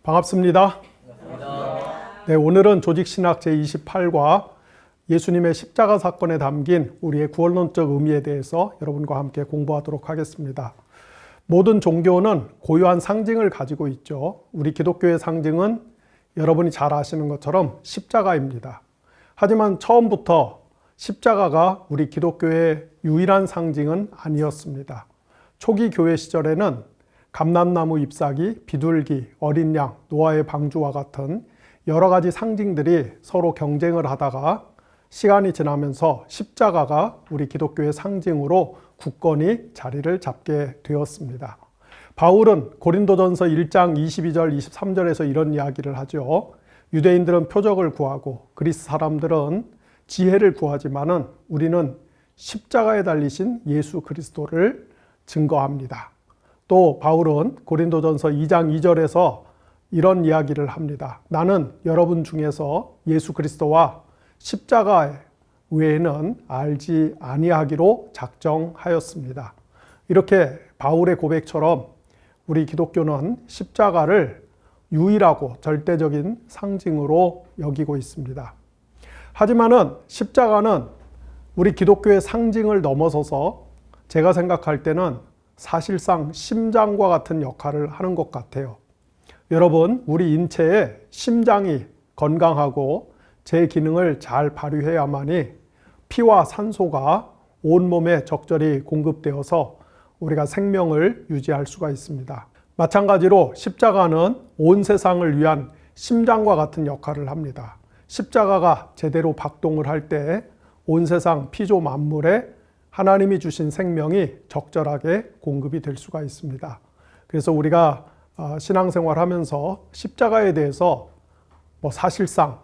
반갑습니다. 네, 오늘은 조직신학 제28과 예수님의 십자가 사건에 담긴 우리의 구원론적 의미에 대해서 여러분과 함께 공부하도록 하겠습니다. 모든 종교는 고유한 상징을 가지고 있죠. 우리 기독교의 상징은 여러분이 잘 아시는 것처럼 십자가입니다. 하지만 처음부터 십자가가 우리 기독교의 유일한 상징은 아니었습니다. 초기 교회 시절에는 감람나무 잎사귀, 비둘기, 어린 양, 노아의 방주와 같은 여러 가지 상징들이 서로 경쟁을 하다가 시간이 지나면서 십자가가 우리 기독교의 상징으로 굳건히 자리를 잡게 되었습니다. 바울은 고린도전서 1장 22절, 23절에서 이런 이야기를 하죠. 유대인들은 표적을 구하고 그리스 사람들은 지혜를 구하지만은 우리는 십자가에 달리신 예수 그리스도를 증거합니다. 또 바울은 고린도전서 2장 2절에서 이런 이야기를 합니다. 나는 여러분 중에서 예수 그리스도와 십자가 외에는 알지 아니하기로 작정하였습니다. 이렇게 바울의 고백처럼 우리 기독교는 십자가를 유일하고 절대적인 상징으로 여기고 있습니다. 하지만은 십자가는 우리 기독교의 상징을 넘어서서 제가 생각할 때는 사실상 심장과 같은 역할을 하는 것 같아요. 여러분, 우리 인체의 심장이 건강하고 제 기능을 잘 발휘해야만이 피와 산소가 온몸에 적절히 공급되어서 우리가 생명을 유지할 수가 있습니다. 마찬가지로 십자가는 온 세상을 위한 심장과 같은 역할을 합니다. 십자가가 제대로 박동을 할 때 온 세상 피조 만물에 하나님이 주신 생명이 적절하게 공급이 될 수가 있습니다. 그래서 우리가 신앙생활 하면서 십자가에 대해서 사실상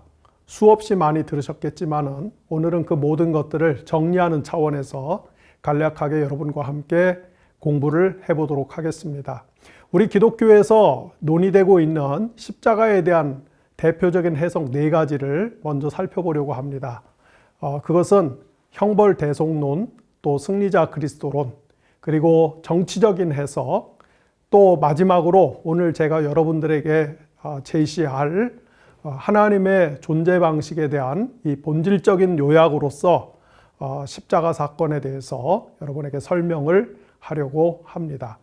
수없이 많이 들으셨겠지만은 오늘은 그 모든 것들을 정리하는 차원에서 간략하게 여러분과 함께 공부를 해보도록 하겠습니다. 우리 기독교에서 논의되고 있는 십자가에 대한 대표적인 해석 4가지를 먼저 살펴보려고 합니다. 그것은 형벌대속론, 또 승리자 그리스도론, 그리고 정치적인 해석, 또 마지막으로 오늘 제가 여러분들에게 제시할 하나님의 존재 방식에 대한 이 본질적인 요약으로서 십자가 사건에 대해서 여러분에게 설명을 하려고 합니다.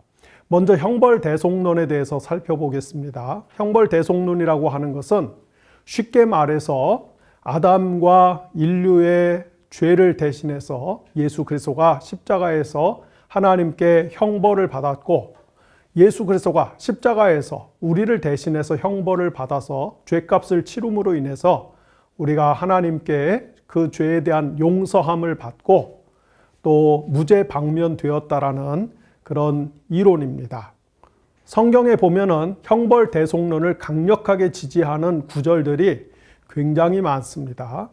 먼저 형벌대속론에 대해서 살펴보겠습니다. 형벌대속론이라고 하는 것은 쉽게 말해서 아담과 인류의 죄를 대신해서 예수 그리스도가 십자가에서 하나님께 형벌을 받았고 예수 그리스도가 십자가에서 우리를 대신해서 형벌을 받아서 죄값을 치rum으로 인해서 우리가 하나님께 그 죄에 대한 용서함을 받고 또 무죄 방면되었다라는 그런 이론입니다. 성경에 보면은 형벌대속론을 강력하게 지지하는 구절들이 굉장히 많습니다.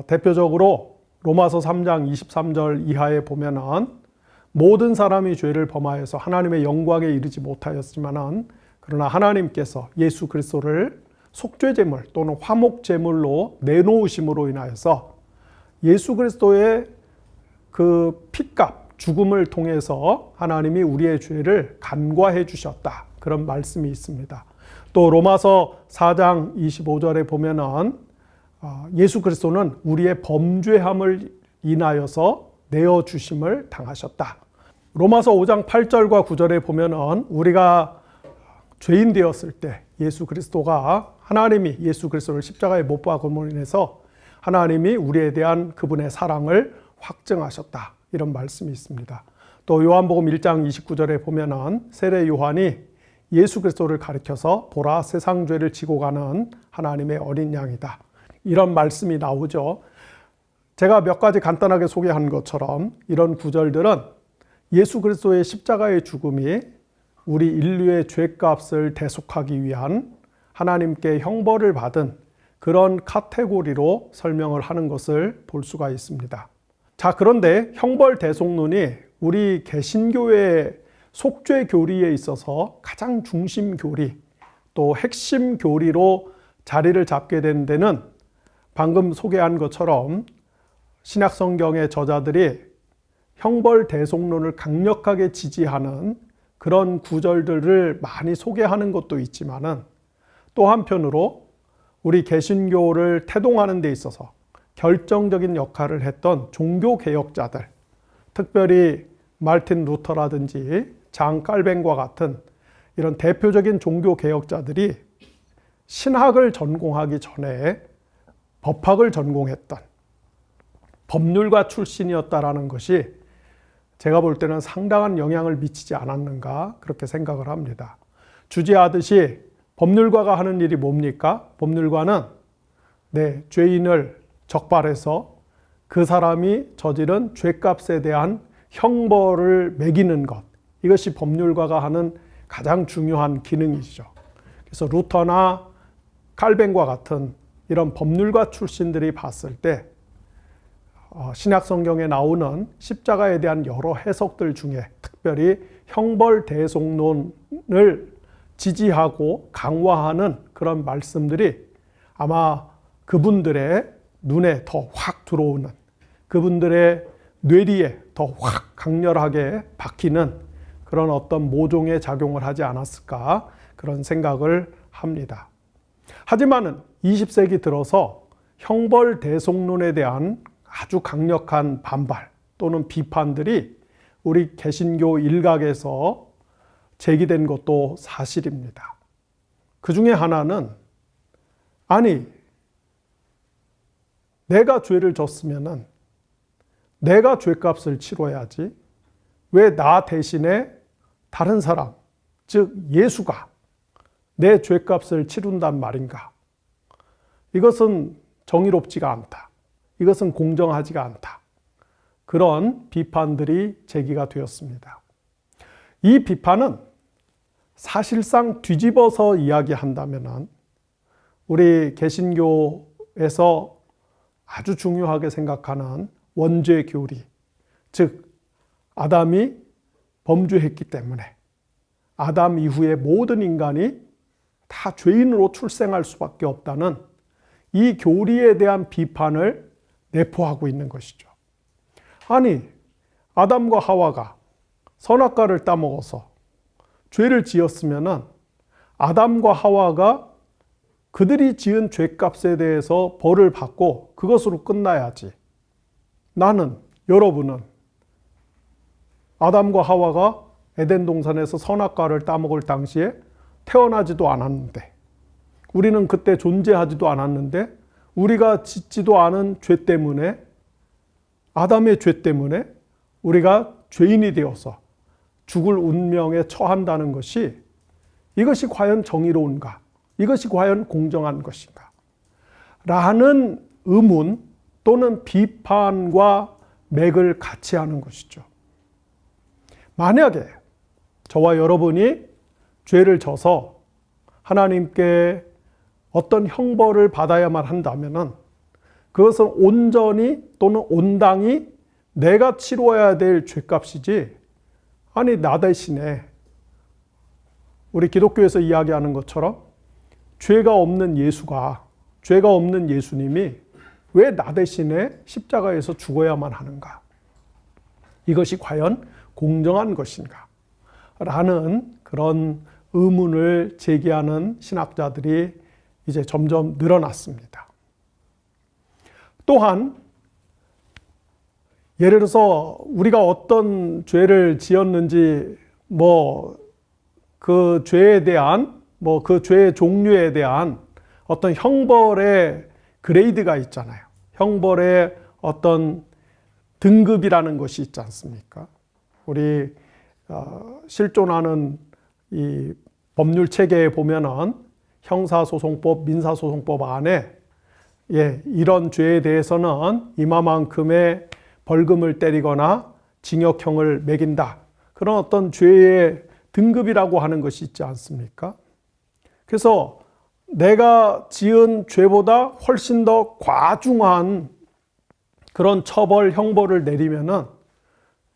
대표적으로 로마서 3장 23절 이하에 보면은 모든 사람이 죄를 범하여서 하나님의 영광에 이르지 못하였지만은 그러나 하나님께서 예수 그리스도를 속죄제물 또는 화목제물로 내놓으심으로 인하여서 예수 그리스도의 그 피값 죽음을 통해서 하나님이 우리의 죄를 간과해 주셨다. 그런 말씀이 있습니다. 또 로마서 4장 25절에 보면은 예수 그리스도는 우리의 범죄함을 인하여서 내어주심을 당하셨다. 로마서 5장 8절과 9절에 보면은 우리가 죄인 되었을 때 예수 그리스도가 하나님이 예수 그리스도를 십자가에 못 박음으로 인해서 하나님이 우리에 대한 그분의 사랑을 확증하셨다. 이런 말씀이 있습니다. 또 요한복음 1장 29절에 보면은 세례 요한이 예수 그리스도를 가리켜서 보라 세상 죄를 지고 가는 하나님의 어린 양이다. 이런 말씀이 나오죠. 제가 몇 가지 간단하게 소개한 것처럼 이런 구절들은 예수 그리스도의 십자가의 죽음이 우리 인류의 죄값을 대속하기 위한 하나님께 형벌을 받은 그런 카테고리로 설명을 하는 것을 볼 수가 있습니다. 자, 그런데 형벌대속론이 우리 개신교의 속죄 교리에 있어서 가장 중심 교리, 또 핵심 교리로 자리를 잡게 된 데는 방금 소개한 것처럼 신약성경의 저자들이 형벌대속론을 강력하게 지지하는 그런 구절들을 많이 소개하는 것도 있지만은 또 한편으로 우리 개신교를 태동하는 데 있어서 결정적인 역할을 했던 종교개혁자들, 특별히 말틴 루터라든지 장 깔뱅과 같은 이런 대표적인 종교개혁자들이 신학을 전공하기 전에 법학을 전공했던 법률가 출신이었다라는 것이 제가 볼 때는 상당한 영향을 미치지 않았는가 그렇게 생각을 합니다. 주지하듯이 법률가가 하는 일이 뭡니까? 법률가는 죄인을 적발해서 그 사람이 저지른 죄값에 대한 형벌을 매기는 것, 이것이 법률가가 하는 가장 중요한 기능이죠. 그래서 루터나 칼뱅과 같은 이런 법률가 출신들이 봤을 때 신약 성경에 나오는 십자가에 대한 여러 해석들 중에 특별히 형벌 대속론을 지지하고 강화하는 그런 말씀들이 아마 그분들의 눈에 더 확 들어오는, 그분들의 뇌리에 더 확 강렬하게 박히는 그런 어떤 모종의 작용을 하지 않았을까 그런 생각을 합니다. 하지만은 20세기 들어서 형벌 대속론에 대한 아주 강력한 반발 또는 비판들이 우리 개신교 일각에서 제기된 것도 사실입니다. 그 중에 하나는, 아니, 내가 죄를 졌으면은 내가 죄값을 치러야지 왜 나 대신에 다른 사람, 즉 예수가 내 죄값을 치른단 말인가? 이것은 정의롭지가 않다. 이것은 공정하지가 않다. 그런 비판들이 제기가 되었습니다. 이 비판은 사실상 뒤집어서 이야기한다면 우리 개신교에서 아주 중요하게 생각하는 원죄 교리, 즉 아담이 범죄했기 때문에 아담 이후의 모든 인간이 다 죄인으로 출생할 수밖에 없다는 이 교리에 대한 비판을 내포하고 있는 것이죠. 아니, 아담과 하와가 선악과를 따먹어서 죄를 지었으면은 아담과 하와가 그들이 지은 죄값에 대해서 벌을 받고 그것으로 끝나야지. 나는, 여러분은 아담과 하와가 에덴 동산에서 선악과를 따먹을 당시에 태어나지도 않았는데, 우리는 그때 존재하지도 않았는데, 우리가 짓지도 않은 죄 때문에, 아담의 죄 때문에 우리가 죄인이 되어서 죽을 운명에 처한다는 것이, 이것이 과연 정의로운가? 이것이 과연 공정한 것인가? 라는 의문 또는 비판과 맥을 같이 하는 것이죠. 만약에 저와 여러분이 죄를 져서 하나님께 어떤 형벌을 받아야만 한다면 그것은 온전히 또는 온당히 내가 치러야 될 죄값이지, 아니 나 대신에 우리 기독교에서 이야기하는 것처럼 죄가 없는 예수가, 죄가 없는 예수님이 왜 나 대신에 십자가에서 죽어야만 하는가? 이것이 과연 공정한 것인가? 라는 그런 의문을 제기하는 신학자들이 이제 점점 늘어났습니다. 또한 예를 들어서 우리가 어떤 죄를 지었는지 그 죄에 대한 그 죄의 종류에 대한 어떤 형벌의 그레이드가 있잖아요. 형벌의 어떤 등급이라는 것이 있지 않습니까? 우리 실존하는 이 법률 체계에 보면은 형사소송법, 민사소송법 안에 이런 죄에 대해서는 이마만큼의 벌금을 때리거나 징역형을 매긴다. 그런 어떤 죄의 등급이라고 하는 것이 있지 않습니까? 그래서 내가 지은 죄보다 훨씬 더 과중한 그런 처벌, 형벌을 내리면은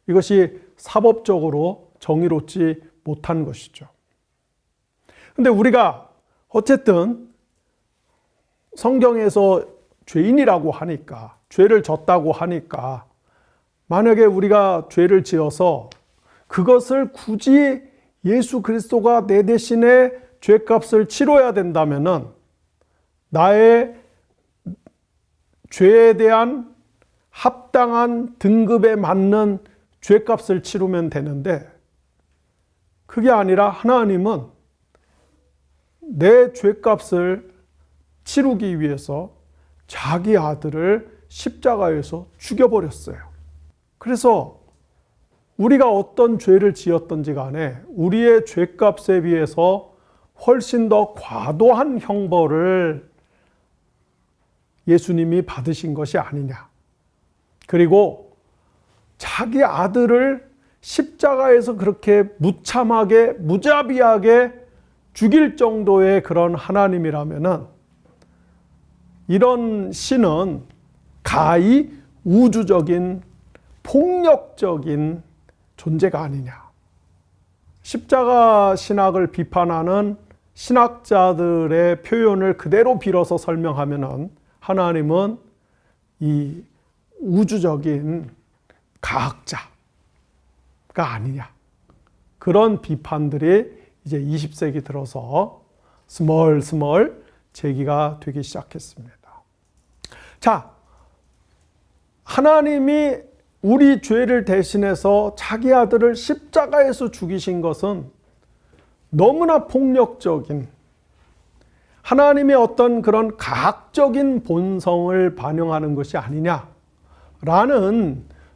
이것이 사법적으로 정의롭지 못한 것이죠. 근데 우리가 어쨌든 성경에서 죄인이라고 하니까, 죄를 졌다고 하니까, 만약에 우리가 죄를 지어서 그것을 굳이 예수 그리스도가 내 대신에 죄값을 치러야 된다면은 나의 죄에 대한 합당한 등급에 맞는 죄값을 치르면 되는데, 그게 아니라 하나님은 내 죄값을 치르기 위해서 자기 아들을 십자가에서 죽여버렸어요. 그래서 우리가 어떤 죄를 지었던지 간에 우리의 죄값에 비해서 훨씬 더 과도한 형벌을 예수님이 받으신 것이 아니냐. 그리고 자기 아들을 십자가에서 그렇게 무참하게 무자비하게 죽일 정도의 그런 하나님이라면은 이런 신은 가히 우주적인 폭력적인 존재가 아니냐. 십자가 신학을 비판하는 신학자들의 표현을 그대로 빌어서 설명하면은 하나님은 이 우주적인 가학자가 아니냐. 그런 비판들이 이제 20세기 들어서 스멀스멀 제기가 되기 시작했습니다. 자, 하나님이 우리 죄를 대신해서 자기 아들을 십자가에서 죽이신 것은 너무나 폭력적인, 하나님의 어떤 그런 가학적인 본성을 반영하는 것이 아니냐라는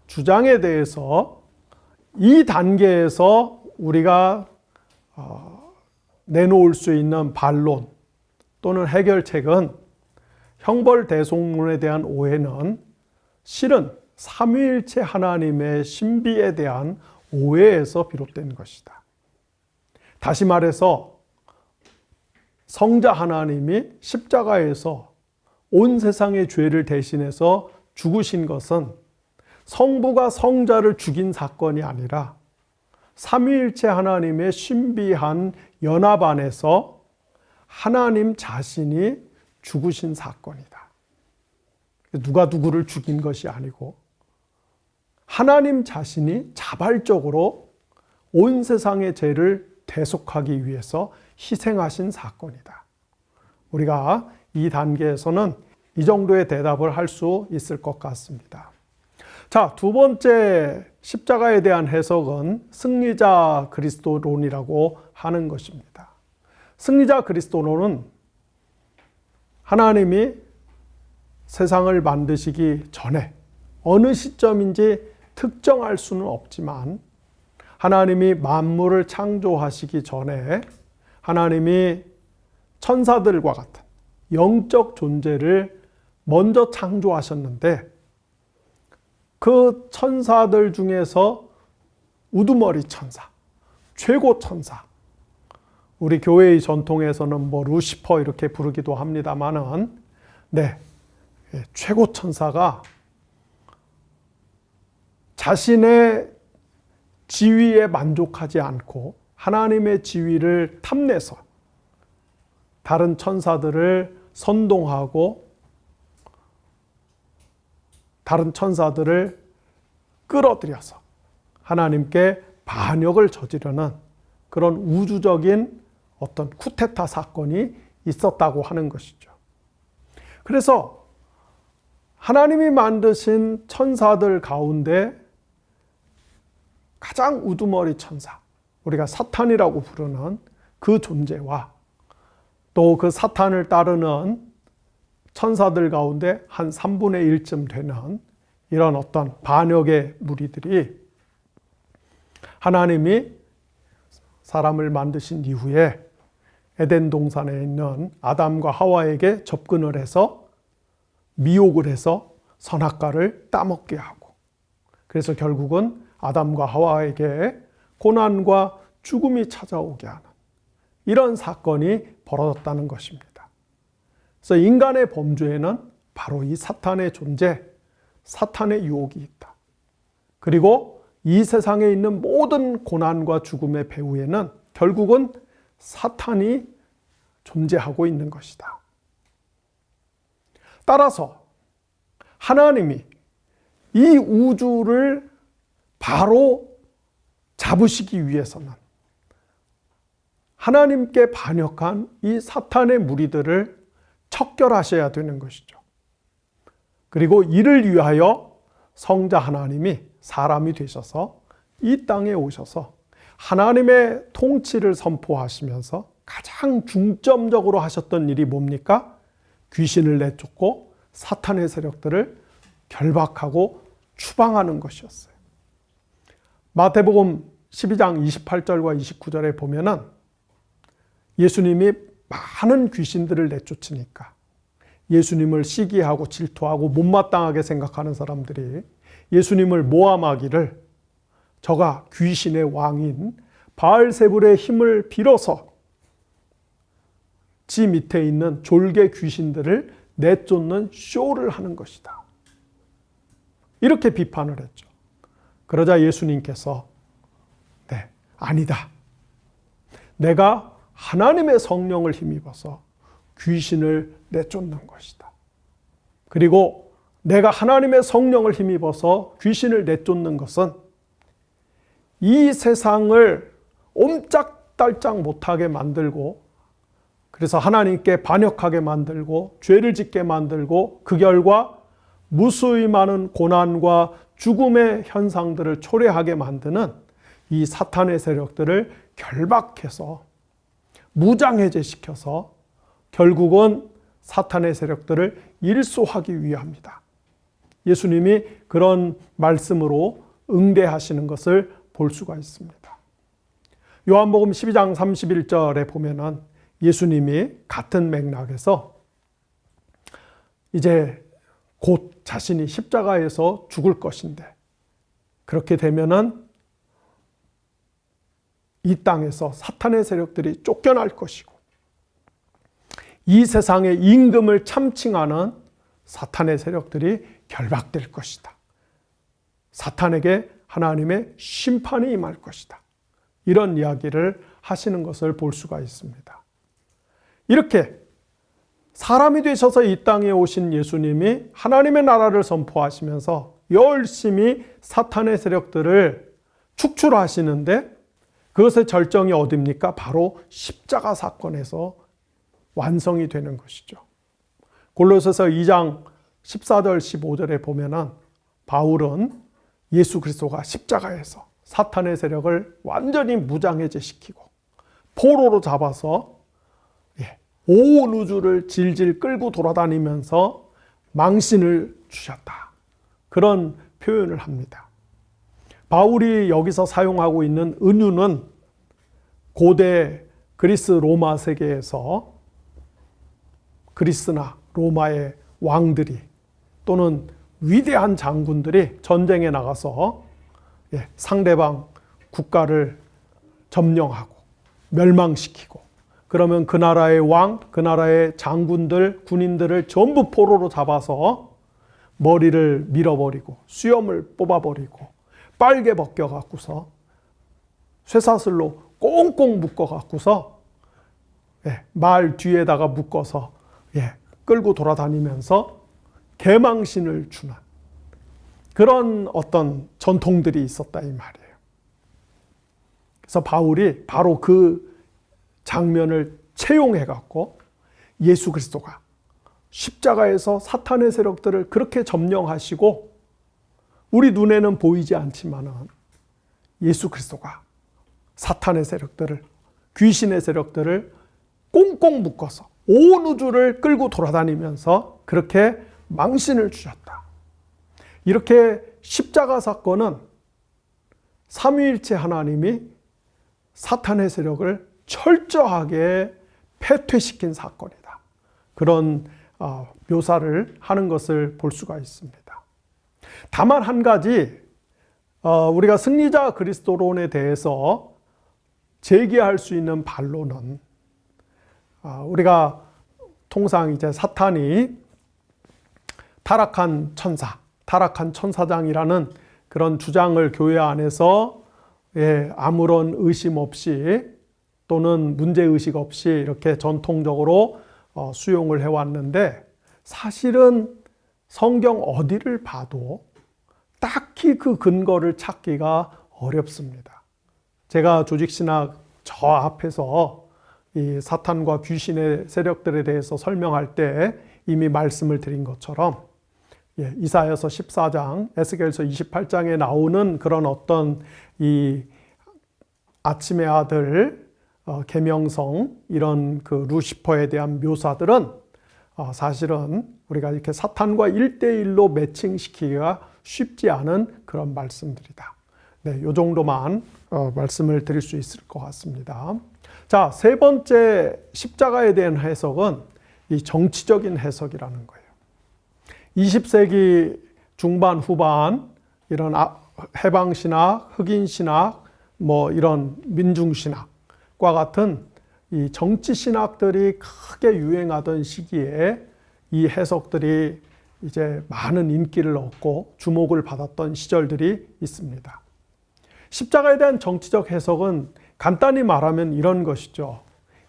주장에 대해서 이 단계에서 우리가 내놓을 수 있는 반론 또는 해결책은, 형벌대속론에 대한 오해는 실은 삼위일체 하나님의 신비에 대한 오해에서 비롯된 것이다. 다시 말해서 성자 하나님이 십자가에서 온 세상의 죄를 대신해서 죽으신 것은 성부가 성자를 죽인 사건이 아니라 삼위일체 하나님의 신비한 연합 안에서 하나님 자신이 죽으신 사건이다. 누가 누구를 죽인 것이 아니고 하나님 자신이 자발적으로 온 세상의 죄를 대속하기 위해서 희생하신 사건이다. 우리가 이 단계에서는 이 정도의 대답을 할 수 있을 것 같습니다. 자, 두 번째 십자가에 대한 해석은 승리자 그리스도론이라고 하는 것입니다. 승리자 그리스도론은 하나님이 세상을 만드시기 전에 어느 시점인지 특정할 수는 없지만 하나님이 만물을 창조하시기 전에 하나님이 천사들과 같은 영적 존재를 먼저 창조하셨는데, 그 천사들 중에서 우두머리 천사, 최고 천사, 우리 교회의 전통에서는 루시퍼 이렇게 부르기도 합니다만은, 최고 천사가 자신의 지위에 만족하지 않고 하나님의 지위를 탐내서 다른 천사들을 선동하고 다른 천사들을 끌어들여서 하나님께 반역을 저지르는 그런 우주적인 어떤 쿠데타 사건이 있었다고 하는 것이죠. 그래서 하나님이 만드신 천사들 가운데 가장 우두머리 천사, 우리가 사탄이라고 부르는 그 존재와 또 그 사탄을 따르는 천사들 가운데 한 3분의 1쯤 되는 이런 어떤 반역의 무리들이 하나님이 사람을 만드신 이후에 에덴 동산에 있는 아담과 하와에게 접근을 해서 미혹을 해서 선악과를 따먹게 하고, 그래서 결국은 아담과 하와에게 고난과 죽음이 찾아오게 하는 이런 사건이 벌어졌다는 것입니다. 그래서 인간의 범죄에는 바로 이 사탄의 존재, 사탄의 유혹이 있다. 그리고 이 세상에 있는 모든 고난과 죽음의 배후에는 결국은 사탄이 존재하고 있는 것이다. 따라서 하나님이 이 우주를 바로 잡으시기 위해서는 하나님께 반역한 이 사탄의 무리들을 척결하셔야 되는 것이죠. 그리고 이를 위하여 성자 하나님이 사람이 되셔서 이 땅에 오셔서 하나님의 통치를 선포하시면서 가장 중점적으로 하셨던 일이 뭡니까? 귀신을 내쫓고 사탄의 세력들을 결박하고 추방하는 것이었어요. 마태복음 12장 28절과 29절에 보면은 예수님이 많은 귀신들을 내쫓으니까 예수님을 시기하고 질투하고 못마땅하게 생각하는 사람들이 예수님을 모함하기를 저가 귀신의 왕인 바알세불의 힘을 빌어서 지 밑에 있는 졸개 귀신들을 내쫓는 쇼를 하는 것이다. 이렇게 비판을 했죠. 그러자 예수님께서 아니다. 내가 하나님의 성령을 힘입어서 귀신을 내쫓는 것이다. 그리고 내가 하나님의 성령을 힘입어서 귀신을 내쫓는 것은 이 세상을 옴짝달짝 못하게 만들고 그래서 하나님께 반역하게 만들고 죄를 짓게 만들고 그 결과 무수히 많은 고난과 죽음의 현상들을 초래하게 만드는 이 사탄의 세력들을 결박해서 무장해제시켜서 결국은 사탄의 세력들을 일소하기 위함이다. 예수님이 그런 말씀으로 응대하시는 것을 볼 수가 있습니다. 요한복음 12장 31절에 보면은 예수님이 같은 맥락에서 이제 곧 자신이 십자가에서 죽을 것인데 그렇게 되면은 이 땅에서 사탄의 세력들이 쫓겨날 것이고 이 세상의 임금을 참칭하는 사탄의 세력들이 결박될 것이다. 사탄에게 하나님의 심판이 임할 것이다. 이런 이야기를 하시는 것을 볼 수가 있습니다. 이렇게 사람이 되셔서 이 땅에 오신 예수님이 하나님의 나라를 선포하시면서 열심히 사탄의 세력들을 축출하시는데 그것의 절정이 어디입니까? 바로 십자가 사건에서 완성이 되는 것이죠. 골로새서 2장 14절 15절에 보면은 바울은 예수 그리스도가 십자가에서 사탄의 세력을 완전히 무장해제시키고 포로로 잡아서 온 우주를 질질 끌고 돌아다니면서 망신을 주셨다. 그런 표현을 합니다. 바울이 여기서 사용하고 있는 은유는 고대 그리스 로마 세계에서 그리스나 로마의 왕들이 또는 위대한 장군들이 전쟁에 나가서 상대방 국가를 점령하고 멸망시키고 그러면 그 나라의 왕, 그 나라의 장군들, 군인들을 전부 포로로 잡아서 머리를 밀어버리고 수염을 뽑아버리고 빨개 벗겨갖고서 쇠사슬로 꽁꽁 묶어갖고서 말 뒤에다가 묶어서 끌고 돌아다니면서 개망신을 주는 그런 어떤 전통들이 있었다 이 말이에요. 그래서 바울이 바로 그 장면을 채용해갖고 예수 그리스도가 십자가에서 사탄의 세력들을 그렇게 점령하시고 우리 눈에는 보이지 않지만은 예수 그리스도가 사탄의 세력들을 귀신의 세력들을 꽁꽁 묶어서 온 우주를 끌고 돌아다니면서 그렇게 망신을 주셨다. 이렇게 십자가 사건은 삼위일체 하나님이 사탄의 세력을 철저하게 패퇴시킨 사건이다. 그런 묘사를 하는 것을 볼 수가 있습니다. 다만 한 가지 우리가 승리자 그리스도론에 대해서 제기할 수 있는 반론은 우리가 통상 이제 사탄이 타락한 천사, 타락한 천사장이라는 그런 주장을 교회 안에서 아무런 의심 없이 또는 문제의식 없이 이렇게 전통적으로 수용을 해왔는데 사실은 성경 어디를 봐도 딱히 그 근거를 찾기가 어렵습니다. 제가 조직신학 저 앞에서 이 사탄과 귀신의 세력들에 대해서 설명할 때 이미 말씀을 드린 것처럼 이사야서 14장, 에스겔서 28장에 나오는 그런 어떤 이 아침의 아들, 계명성 이런 그 루시퍼에 대한 묘사들은 사실은 우리가 이렇게 사탄과 1대1로 매칭시키기가 쉽지 않은 그런 말씀들이다. 네, 요 정도만 말씀을 드릴 수 있을 것 같습니다. 자, 세 번째 십자가에 대한 해석은 이 정치적인 해석이라는 거예요. 20세기 중반 후반 이런 해방신학, 흑인신학, 뭐 이런 민중신학과 같은 이 정치신학들이 크게 유행하던 시기에 이 해석들이 이제 많은 인기를 얻고 주목을 받았던 시절들이 있습니다. 십자가에 대한 정치적 해석은 간단히 말하면 이런 것이죠.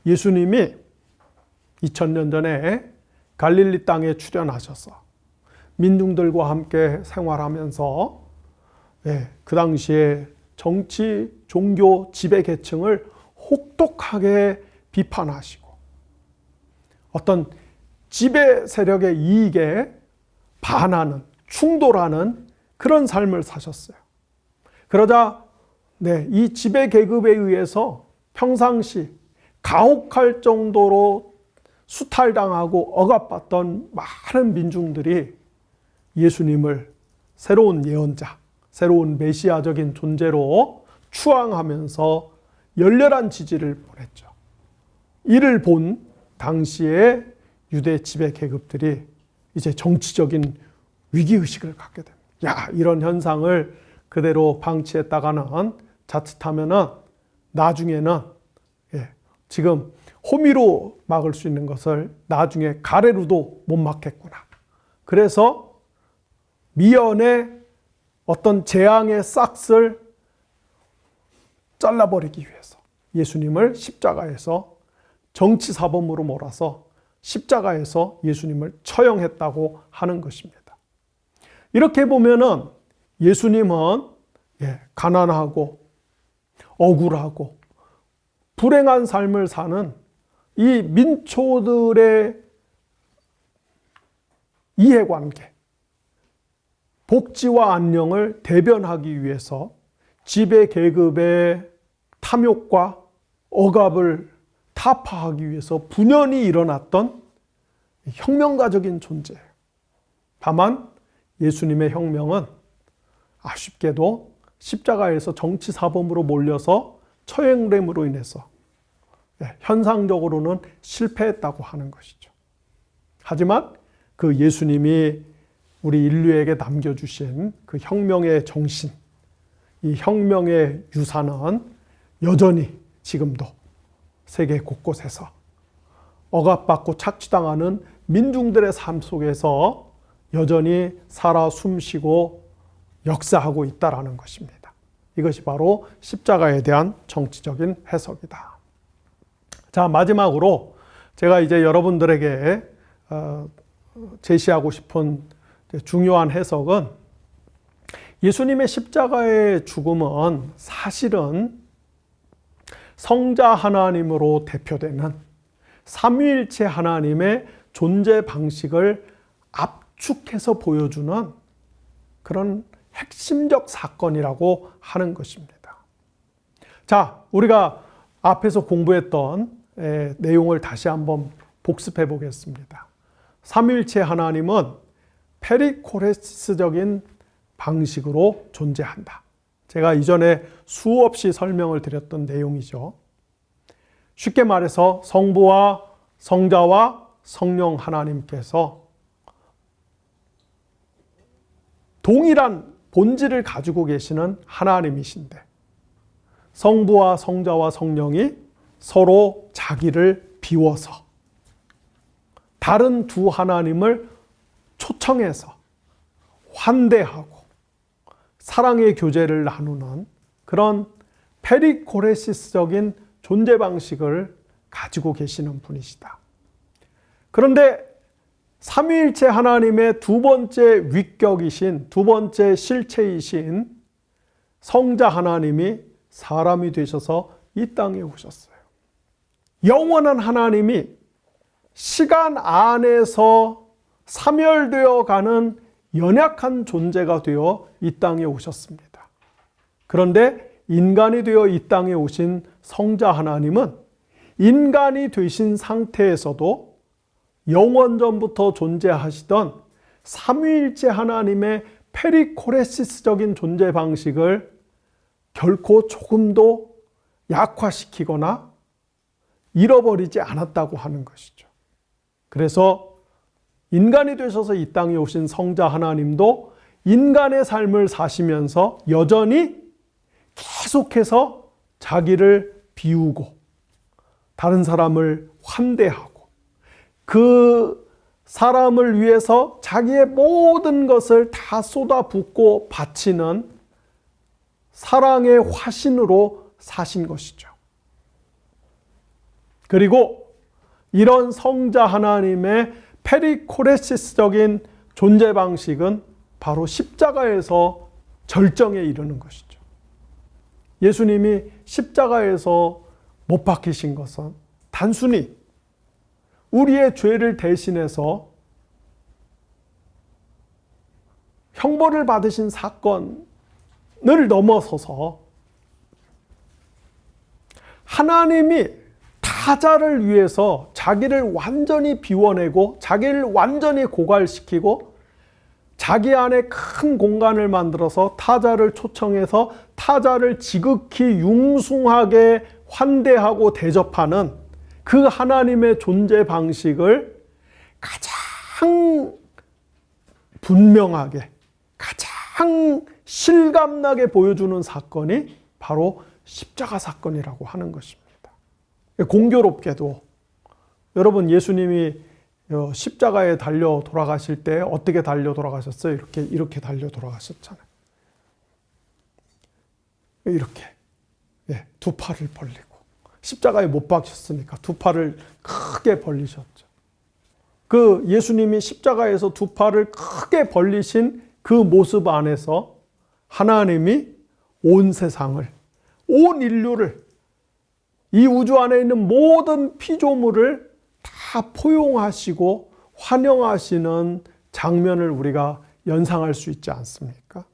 예수님이 2000년 전에 갈릴리 땅에 출현하셔서 민중들과 함께 생활하면서 그 당시에 정치, 종교, 지배 계층을 혹독하게 비판하시고 어떤 지배 세력의 이익에 반하는, 충돌하는 그런 삶을 사셨어요. 그러자 이 지배 계급에 의해서 평상시 가혹할 정도로 수탈당하고 억압받던 많은 민중들이 예수님을 새로운 예언자, 새로운 메시아적인 존재로 추앙하면서 열렬한 지지를 보냈죠. 이를 본 당시의 유대 지배 계급들이 이제 정치적인 위기의식을 갖게 됩니다. 야, 이런 현상을 그대로 방치했다가는 자칫하면은 나중에는 지금 호미로 막을 수 있는 것을 나중에 가래로도 못 막겠구나. 그래서 미연에 어떤 재앙의 싹을 잘라버리기 위해서 예수님을 십자가에서 정치사범으로 몰아서 십자가에서 예수님을 처형했다고 하는 것입니다. 이렇게 보면은 예수님은 가난하고 억울하고 불행한 삶을 사는 이 민초들의 이해관계, 복지와 안녕을 대변하기 위해서 지배 계급의 탐욕과 억압을 타파하기 위해서 분연히 일어났던 혁명가적인 존재예요. 다만 예수님의 혁명은 아쉽게도 십자가에서 정치사범으로 몰려서 처형됨으로 인해서 현상적으로는 실패했다고 하는 것이죠. 하지만 그 예수님이 우리 인류에게 남겨주신 그 혁명의 정신, 이 혁명의 유산은 여전히 지금도 세계 곳곳에서 억압받고 착취당하는 민중들의 삶 속에서 여전히 살아 숨쉬고 역사하고 있다는 것입니다. 이것이 바로 십자가에 대한 정치적인 해석이다. 자, 마지막으로 제가 이제 여러분들에게 제시하고 싶은 중요한 해석은 예수님의 십자가의 죽음은 사실은 성자 하나님으로 대표되는 삼위일체 하나님의 존재 방식을 압축해서 보여주는 그런 핵심적 사건이라고 하는 것입니다. 자, 우리가 앞에서 공부했던 내용을 다시 한번 복습해 보겠습니다. 삼위일체 하나님은 페리코레시스적인 방식으로 존재한다. 제가 이전에 수없이 설명을 드렸던 내용이죠. 쉽게 말해서 성부와 성자와 성령 하나님께서 동일한 본질을 가지고 계시는 하나님이신데 성부와 성자와 성령이 서로 자기를 비워서 다른 두 하나님을 초청해서 환대하고 사랑의 교제를 나누는 그런 페리코레시스적인 존재 방식을 가지고 계시는 분이시다. 그런데 삼위일체 하나님의 두 번째 위격이신, 두 번째 실체이신 성자 하나님이 사람이 되셔서 이 땅에 오셨어요. 영원한 하나님이 시간 안에서 사멸되어 가는 연약한 존재가 되어 이 땅에 오셨습니다. 그런데 인간이 되어 이 땅에 오신 성자 하나님은 인간이 되신 상태에서도 영원전부터 존재하시던 삼위일체 하나님의 페리코레시스적인 존재 방식을 결코 조금도 약화시키거나 잃어버리지 않았다고 하는 것이죠. 그래서 인간이 되셔서 이 땅에 오신 성자 하나님도 인간의 삶을 사시면서 여전히 계속해서 자기를 비우고 다른 사람을 환대하고 그 사람을 위해서 자기의 모든 것을 다 쏟아붓고 바치는 사랑의 화신으로 사신 것이죠. 그리고 이런 성자 하나님의 페리코레시스적인 존재 방식은 바로 십자가에서 절정에 이르는 것이죠. 예수님이 십자가에서 못 박히신 것은 단순히 우리의 죄를 대신해서 형벌을 받으신 사건을 넘어서서 하나님이 타자를 위해서 자기를 완전히 비워내고 자기를 완전히 고갈시키고 자기 안에 큰 공간을 만들어서 타자를 초청해서 타자를 지극히 융숭하게 환대하고 대접하는 그 하나님의 존재 방식을 가장 분명하게 가장 실감나게 보여주는 사건이 바로 십자가 사건이라고 하는 것입니다. 공교롭게도 여러분 예수님이 십자가에 달려 돌아가실 때 어떻게 달려 돌아가셨어요? 이렇게 달려 돌아가셨잖아요. 이렇게 두 팔을 벌리고 십자가에 못 박혔으니까 두 팔을 크게 벌리셨죠. 그 예수님이 십자가에서 두 팔을 크게 벌리신 그 모습 안에서 하나님이 온 세상을, 온 인류를, 이 우주 안에 있는 모든 피조물을 다 포용하시고 환영하시는 장면을 우리가 연상할 수 있지 않습니까?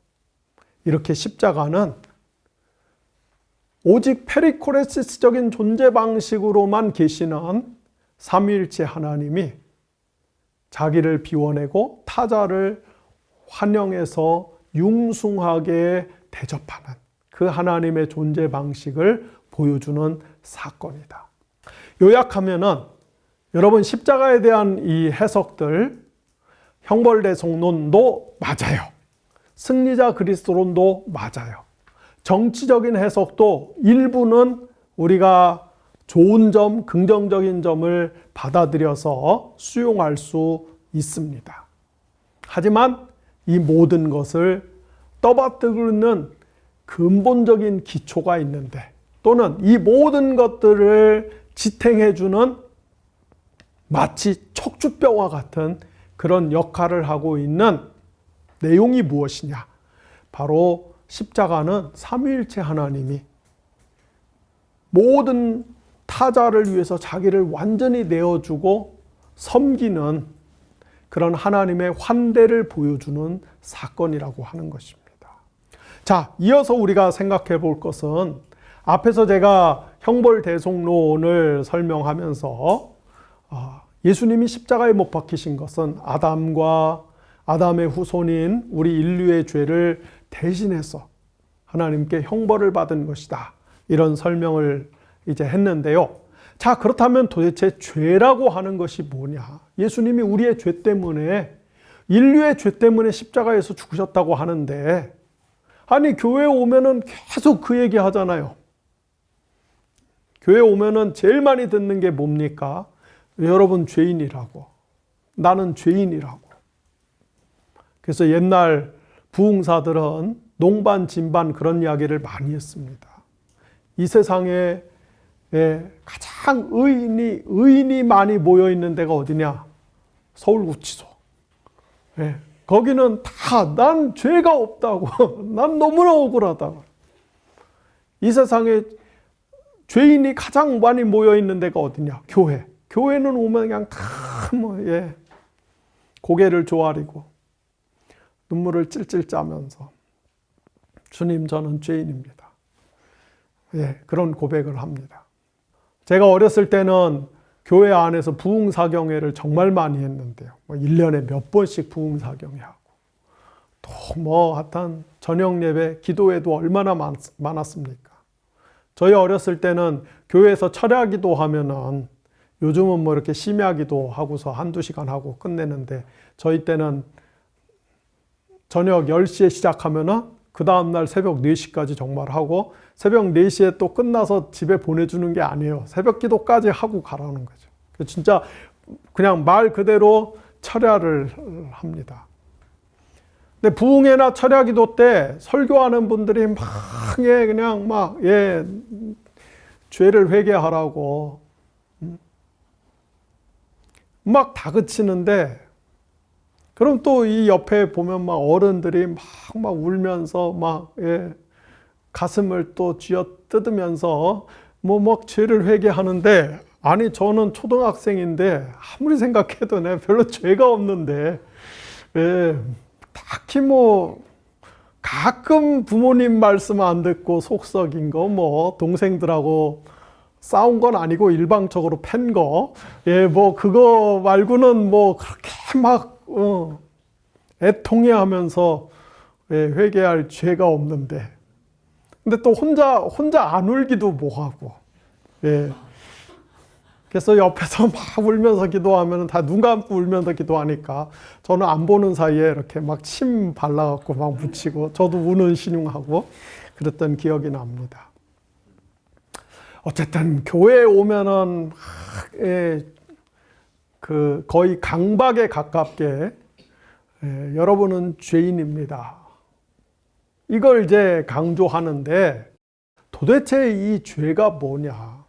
이렇게 십자가는 오직 페리코레시스적인 존재 방식으로만 계시는 삼위일체 하나님이 자기를 비워내고 타자를 환영해서 융숭하게 대접하는 그 하나님의 존재 방식을 보여주는 사건이다. 요약하면은 여러분 십자가에 대한 이 해석들 형벌대속론도 맞아요. 승리자 그리스도론도 맞아요. 정치적인 해석도 일부는 우리가 좋은 점, 긍정적인 점을 받아들여서 수용할 수 있습니다. 하지만 이 모든 것을 떠받드는 근본적인 기초가 있는데 또는 이 모든 것들을 지탱해주는 마치 척추뼈와 같은 그런 역할을 하고 있는 내용이 무엇이냐? 바로 십자가는 삼위일체 하나님이 모든 타자를 위해서 자기를 완전히 내어주고 섬기는 그런 하나님의 환대를 보여주는 사건이라고 하는 것입니다. 자, 이어서 우리가 생각해 볼 것은 앞에서 제가 형벌대속론을 설명하면서 예수님이 십자가에 못 박히신 것은 아담과 아담의 후손인 우리 인류의 죄를 대신해서 하나님께 형벌을 받은 것이다. 이런 설명을 이제 했는데요. 자, 그렇다면 도대체 죄라고 하는 것이 뭐냐? 예수님이 우리의 죄 때문에, 인류의 죄 때문에 십자가에서 죽으셨다고 하는데, 아니, 교회에 오면은 계속 그 얘기 하잖아요. 교회에 오면은 제일 많이 듣는 게 뭡니까? 여러분 죄인이라고. 나는 죄인이라고. 그래서 옛날 부흥사들은 농반, 진반 그런 이야기를 많이 했습니다. 이 세상에 가장 의인이 많이 모여 있는 데가 어디냐? 서울구치소. 거기는 다 난 죄가 없다고. 난 너무나 억울하다고. 이 세상에 죄인이 가장 많이 모여 있는 데가 어디냐? 교회. 교회는 오면 그냥 다 고개를 조아리고 눈물을 찔찔 짜면서 주님, 저는 죄인입니다. 그런 고백을 합니다. 제가 어렸을 때는 교회 안에서 부흥사경회를 정말 많이 했는데요. 1년에 몇 번씩 부흥사경회 하고 또 하여튼 저녁 예배, 기도회도 얼마나 많았습니까? 저희 어렸을 때는 교회에서 철야기도 하면은 요즘은 이렇게 심야기도 하고서 한두 시간 하고 끝내는데 저희 때는 저녁 10시에 시작하면은 그 다음날 새벽 4시까지 정말 하고 새벽 4시에 또 끝나서 집에 보내주는 게 아니에요. 새벽 기도까지 하고 가라는 거죠. 진짜 그냥 말 그대로 철야를 합니다. 근데 부흥회나 철야 기도 때 설교하는 분들이 죄를 회개하라고 막 다그치는데 그럼 또 이 옆에 보면 어른들이 막 울면서 가슴을 또 쥐어 뜯으면서 죄를 회개하는데 아니 저는 초등학생인데 아무리 생각해도 내가 별로 죄가 없는데 딱히 가끔 부모님 말씀 안 듣고 속 썩인 거 동생들하고 싸운 건 아니고 일방적으로 팬 거 그거 말고는 그렇게 애통해 하면서 회개할 죄가 없는데 근데 또 혼자 안 울기도 뭐하고 그래서 옆에서 막 울면서 기도하면 다 눈 감고 울면서 기도하니까 저는 안 보는 사이에 이렇게 침 발라갖고 묻히고 저도 우는 신용하고 그랬던 기억이 납니다. 어쨌든 교회에 오면은 거의 강박에 가깝게 여러분은 죄인입니다. 이걸 이제 강조하는데 도대체 이 죄가 뭐냐?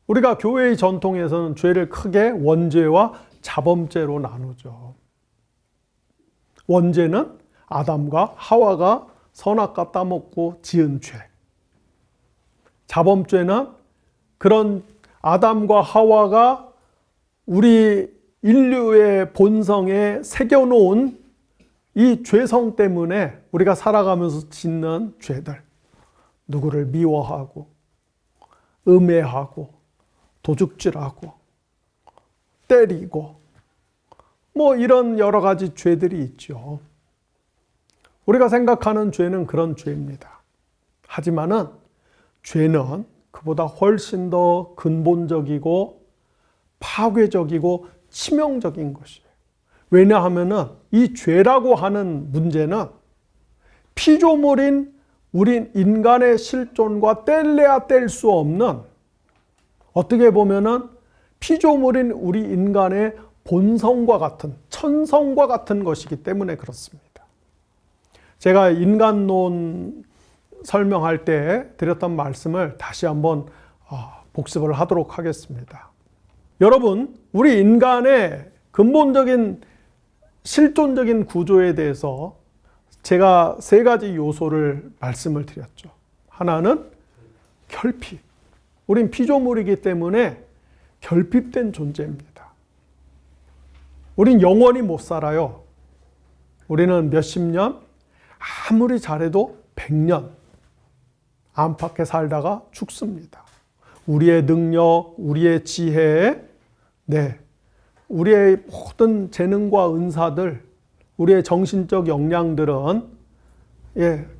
우리가 교회의 전통에서는 죄를 크게 원죄와 자범죄로 나누죠. 원죄는 아담과 하와가 선악과 따먹고 지은 죄. 자범죄는 그런 아담과 하와가 우리 인류의 본성에 새겨놓은 이 죄성 때문에 우리가 살아가면서 짓는 죄들. 누구를 미워하고 음해하고 도둑질하고 때리고 이런 여러 가지 죄들이 있죠. 우리가 생각하는 죄는 그런 죄입니다. 하지만은 죄는 그보다 훨씬 더 근본적이고 파괴적이고 치명적인 것이에요. 왜냐하면은 이 죄라고 하는 문제는 피조물인 우리 인간의 실존과 뗄래야 뗄 수 없는 어떻게 보면은 피조물인 우리 인간의 본성과 같은 천성과 같은 것이기 때문에 그렇습니다. 제가 인간론 설명할 때 드렸던 말씀을 다시 한번 복습을 하도록 하겠습니다. 여러분, 우리 인간의 근본적인 실존적인 구조에 대해서 제가 3가지 요소를 말씀을 드렸죠. 하나는 결핍. 우린 피조물이기 때문에 결핍된 존재입니다. 우린 영원히 못 살아요. 우리는 몇십 년, 아무리 잘해도 100년 안팎에 살다가 죽습니다. 우리의 능력, 우리의 지혜, 우리의 모든 재능과 은사들, 우리의 정신적 역량들은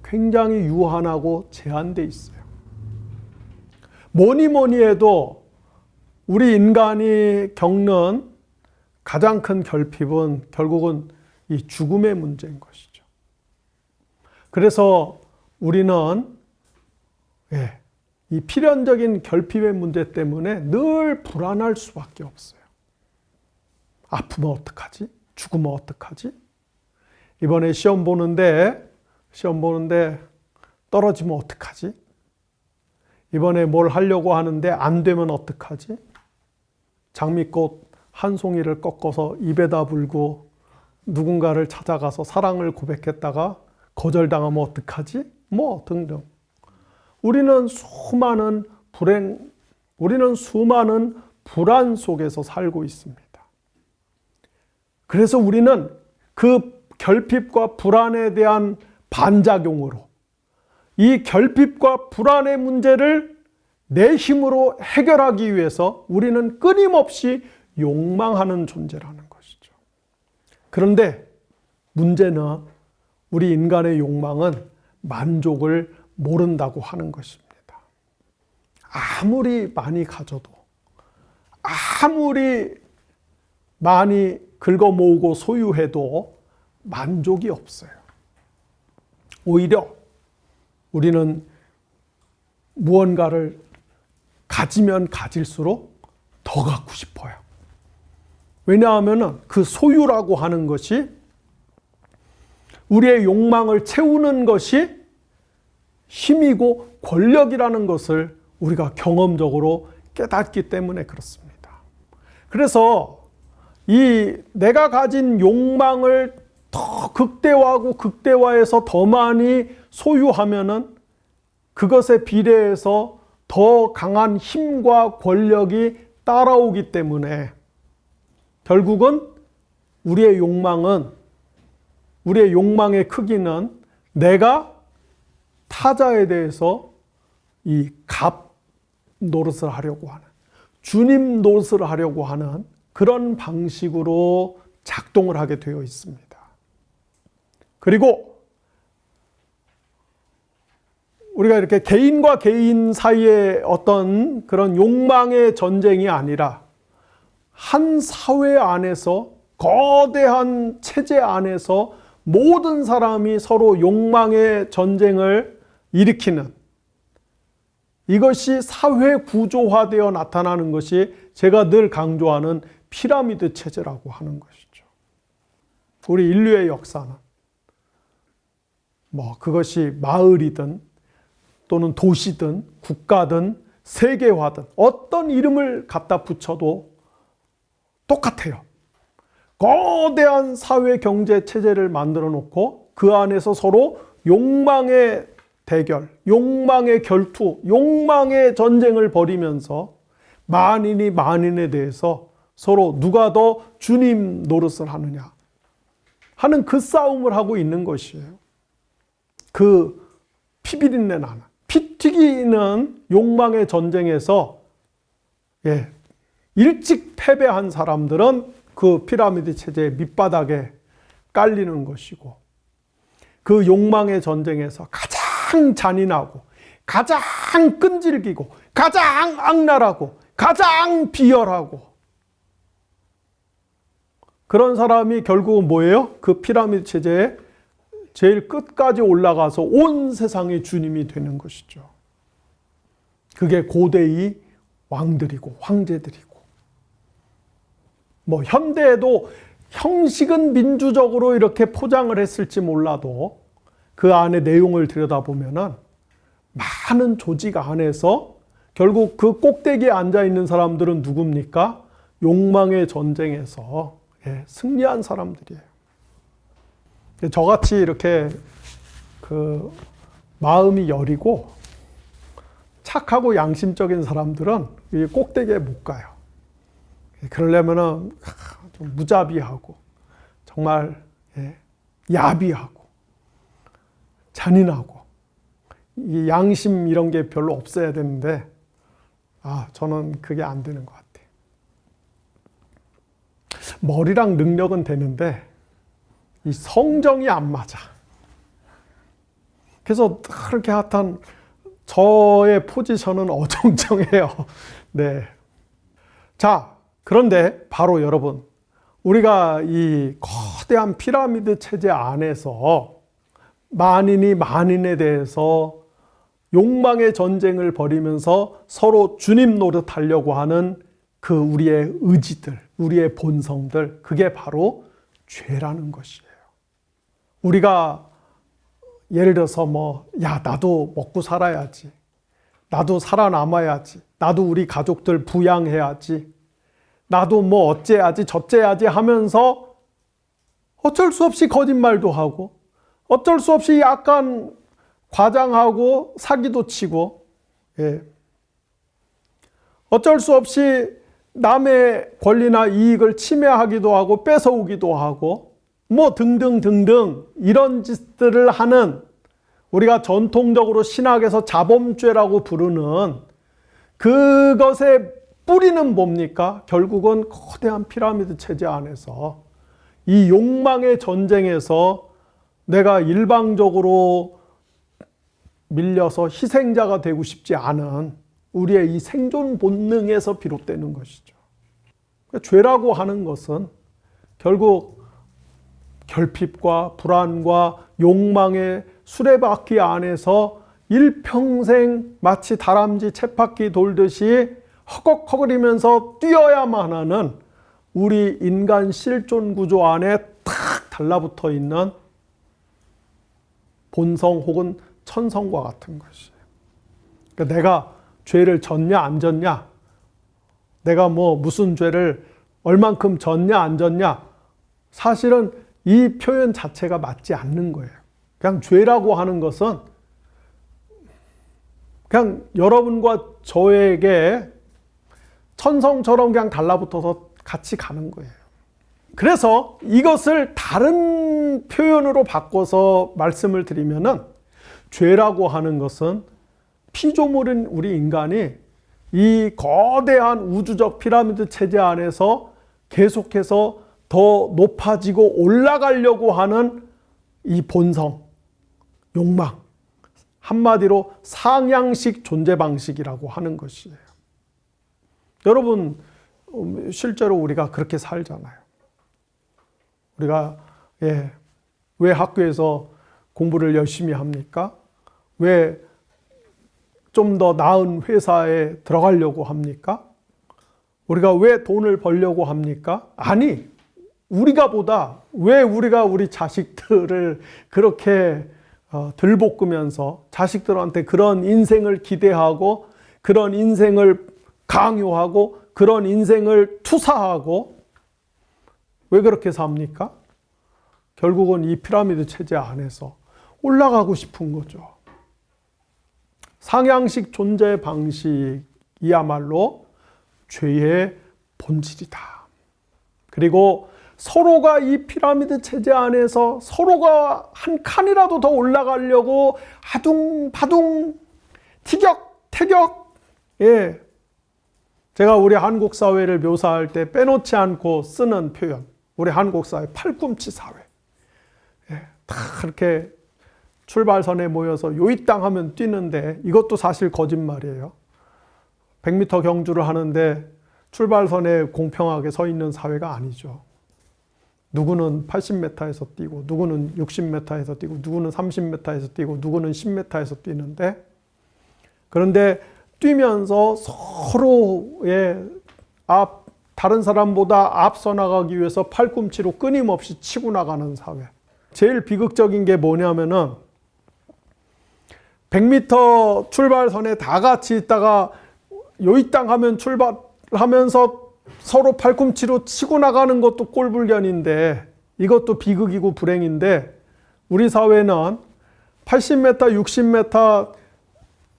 굉장히 유한하고 제한되어 있어요. 뭐니 해도 우리 인간이 겪는 가장 큰 결핍은 결국은 이 죽음의 문제인 것이죠. 그래서 우리는 이 필연적인 결핍의 문제 때문에 늘 불안할 수밖에 없어요. 아프면 어떡하지? 죽으면 어떡하지? 이번에 시험 보는데 떨어지면 어떡하지? 이번에 뭘 하려고 하는데 안 되면 어떡하지? 장미꽃 한 송이를 꺾어서 입에다 불고 누군가를 찾아가서 사랑을 고백했다가 거절당하면 어떡하지? 등등. 우리는 수많은 우리는 수많은 불안 속에서 살고 있습니다. 그래서 우리는 그 결핍과 불안에 대한 반작용으로 이 결핍과 불안의 문제를 내 힘으로 해결하기 위해서 우리는 끊임없이 욕망하는 존재라는 것이죠. 그런데 문제는 우리 인간의 욕망은 만족을 모른다고 하는 것입니다. 아무리 많이 가져도, 아무리 많이 긁어 모으고 소유해도 만족이 없어요. 오히려 우리는 무언가를 가지면 가질수록 더 갖고 싶어요. 왜냐하면 그 소유라고 하는 것이 우리의 욕망을 채우는 것이 힘이고 권력이라는 것을 우리가 경험적으로 깨닫기 때문에 그렇습니다. 그래서 이 내가 가진 욕망을 더 극대화하고 극대화해서 더 많이 소유하면은 그것에 비례해서 더 강한 힘과 권력이 따라오기 때문에 결국은 우리의 욕망의 크기는 내가 타자에 대해서 이 갑 노릇을 하려고 하는, 주님 노릇을 하려고 하는 그런 방식으로 작동을 하게 되어 있습니다. 그리고 우리가 이렇게 개인과 개인 사이의 어떤 그런 욕망의 전쟁이 아니라 한 사회 안에서, 거대한 체제 안에서 모든 사람이 서로 욕망의 전쟁을 일으키는, 이것이 사회 구조화되어 나타나는 것이 제가 늘 강조하는 피라미드 체제라고 하는 것이죠. 우리 인류의 역사는 그것이 마을이든 또는 도시든 국가든 세계화든 어떤 이름을 갖다 붙여도 똑같아요. 거대한 사회 경제 체제를 만들어 놓고 그 안에서 서로 욕망의 대결, 욕망의 결투, 욕망의 전쟁을 벌이면서 만인이 만인에 대해서 서로 누가 더 주님 노릇을 하느냐 하는 그 싸움을 하고 있는 것이에요. 그 피비린내 나는, 피 튀기는 욕망의 전쟁에서 일찍 패배한 사람들은 그 피라미드 체제의 밑바닥에 깔리는 것이고, 그 욕망의 전쟁에서 가장 잔인하고 가장 끈질기고 가장 악랄하고 가장 비열하고 그런 사람이 결국은 뭐예요? 그 피라미드 체제의 제일 끝까지 올라가서 온 세상의 주님이 되는 것이죠. 그게 고대의 왕들이고 황제들이고, 현대에도 형식은 민주적으로 이렇게 포장을 했을지 몰라도 그 안에 내용을 들여다보면은 많은 조직 안에서 결국 그 꼭대기에 앉아 있는 사람들은 누굽니까? 욕망의 전쟁에서 승리한 사람들이에요. 저같이 이렇게 그 마음이 여리고 착하고 양심적인 사람들은 이 꼭대기에 못 가요. 그러려면은 좀 무자비하고 정말 야비하고 잔인하고 이 양심 이런 게 별로 없어야 되는데 저는 그게 안 되는 것 같아요. 머리랑 능력은 되는데 이 성정이 안 맞아. 그래서 그렇게 하여튼 저의 포지션은 어정쩡해요. 네. 자, 그런데 바로 여러분, 우리가 이 거대한 피라미드 체제 안에서 만인이 만인에 대해서 욕망의 전쟁을 벌이면서 서로 주님 노릇하려고 하는 그 우리의 의지들, 우리의 본성들, 그게 바로 죄라는 것이에요. 우리가 예를 들어서 나도 먹고 살아야지, 나도 살아남아야지, 나도 우리 가족들 부양해야지, 나도 어째야지 저째야지 하면서 어쩔 수 없이 거짓말도 하고 어쩔 수 없이 약간 과장하고 사기도 치고 어쩔 수 없이 남의 권리나 이익을 침해하기도 하고 뺏어오기도 하고 뭐 등등 이런 짓들을 하는, 우리가 전통적으로 신학에서 자범죄라고 부르는 그것의 뿌리는 뭡니까? 결국은 거대한 피라미드 체제 안에서 이 욕망의 전쟁에서 내가 일방적으로 밀려서 희생자가 되고 싶지 않은 우리의 이 생존 본능에서 비롯되는 것이죠. 죄라고 하는 것은 결국 결핍과 불안과 욕망의 수레바퀴 안에서 일평생 마치 다람쥐 쳇바퀴 돌듯이 허걱허거리면서 뛰어야만 하는 우리 인간 실존 구조 안에 탁 달라붙어 있는 본성 혹은 천성과 같은 것이에요. 그러니까 내가 죄를 졌냐 안 졌냐, 내가 뭐 무슨 죄를 얼만큼 졌냐 안 졌냐, 사실은 이 표현 자체가 맞지 않는 거예요. 그냥 죄라고 하는 것은 그냥 여러분과 저에게 천성처럼 그냥 달라붙어서 같이 가는 거예요. 그래서 이것을 다른 표현으로 바꿔서 말씀을 드리면은, 죄라고 하는 것은 피조물인 우리 인간이 이 거대한 우주적 피라미드 체제 안에서 계속해서 더 높아지고 올라가려고 하는 이 본성, 욕망, 한마디로 상향식 존재 방식이라고 하는 것이에요. 여러분, 실제로 우리가 그렇게 살잖아요. 우리가 왜 학교에서 공부를 열심히 합니까? 왜 좀 더 나은 회사에 들어가려고 합니까? 우리가 왜 돈을 벌려고 합니까? 아니, 왜 우리가 우리 자식들을 그렇게 들볶으면서 자식들한테 그런 인생을 기대하고 그런 인생을 강요하고 그런 인생을 투사하고 왜 그렇게 삽니까? 결국은 이 피라미드 체제 안에서 올라가고 싶은 거죠. 상향식 존재 방식이야말로 죄의 본질이다. 그리고 서로가 이 피라미드 체제 안에서 서로가 한 칸이라도 더 올라가려고 아둥바둥 티격태격, 제가 우리 한국 사회를 묘사할 때 빼놓지 않고 쓰는 표현, 우리 한국 사회 팔꿈치 사회, 다 그렇게 출발선에 모여서 요이 땅 하면 뛰는데, 이것도 사실 거짓말이에요. 100m 경주를 하는데 출발선에 공평하게 서 있는 사회가 아니죠. 누구는 80m에서 뛰고 누구는 60m에서 뛰고 누구는 30m에서 뛰고 누구는 10m에서 뛰는데, 그런데 뛰면서 서로의 다른 사람보다 앞서 나가기 위해서 팔꿈치로 끊임없이 치고 나가는 사회. 제일 비극적인 게 뭐냐면은 100m 출발선에 다 같이 있다가 요이 땅 하면 출발하면서 서로 팔꿈치로 치고 나가는 것도 꼴불견인데, 이것도 비극이고 불행인데, 우리 사회는 80m, 60m,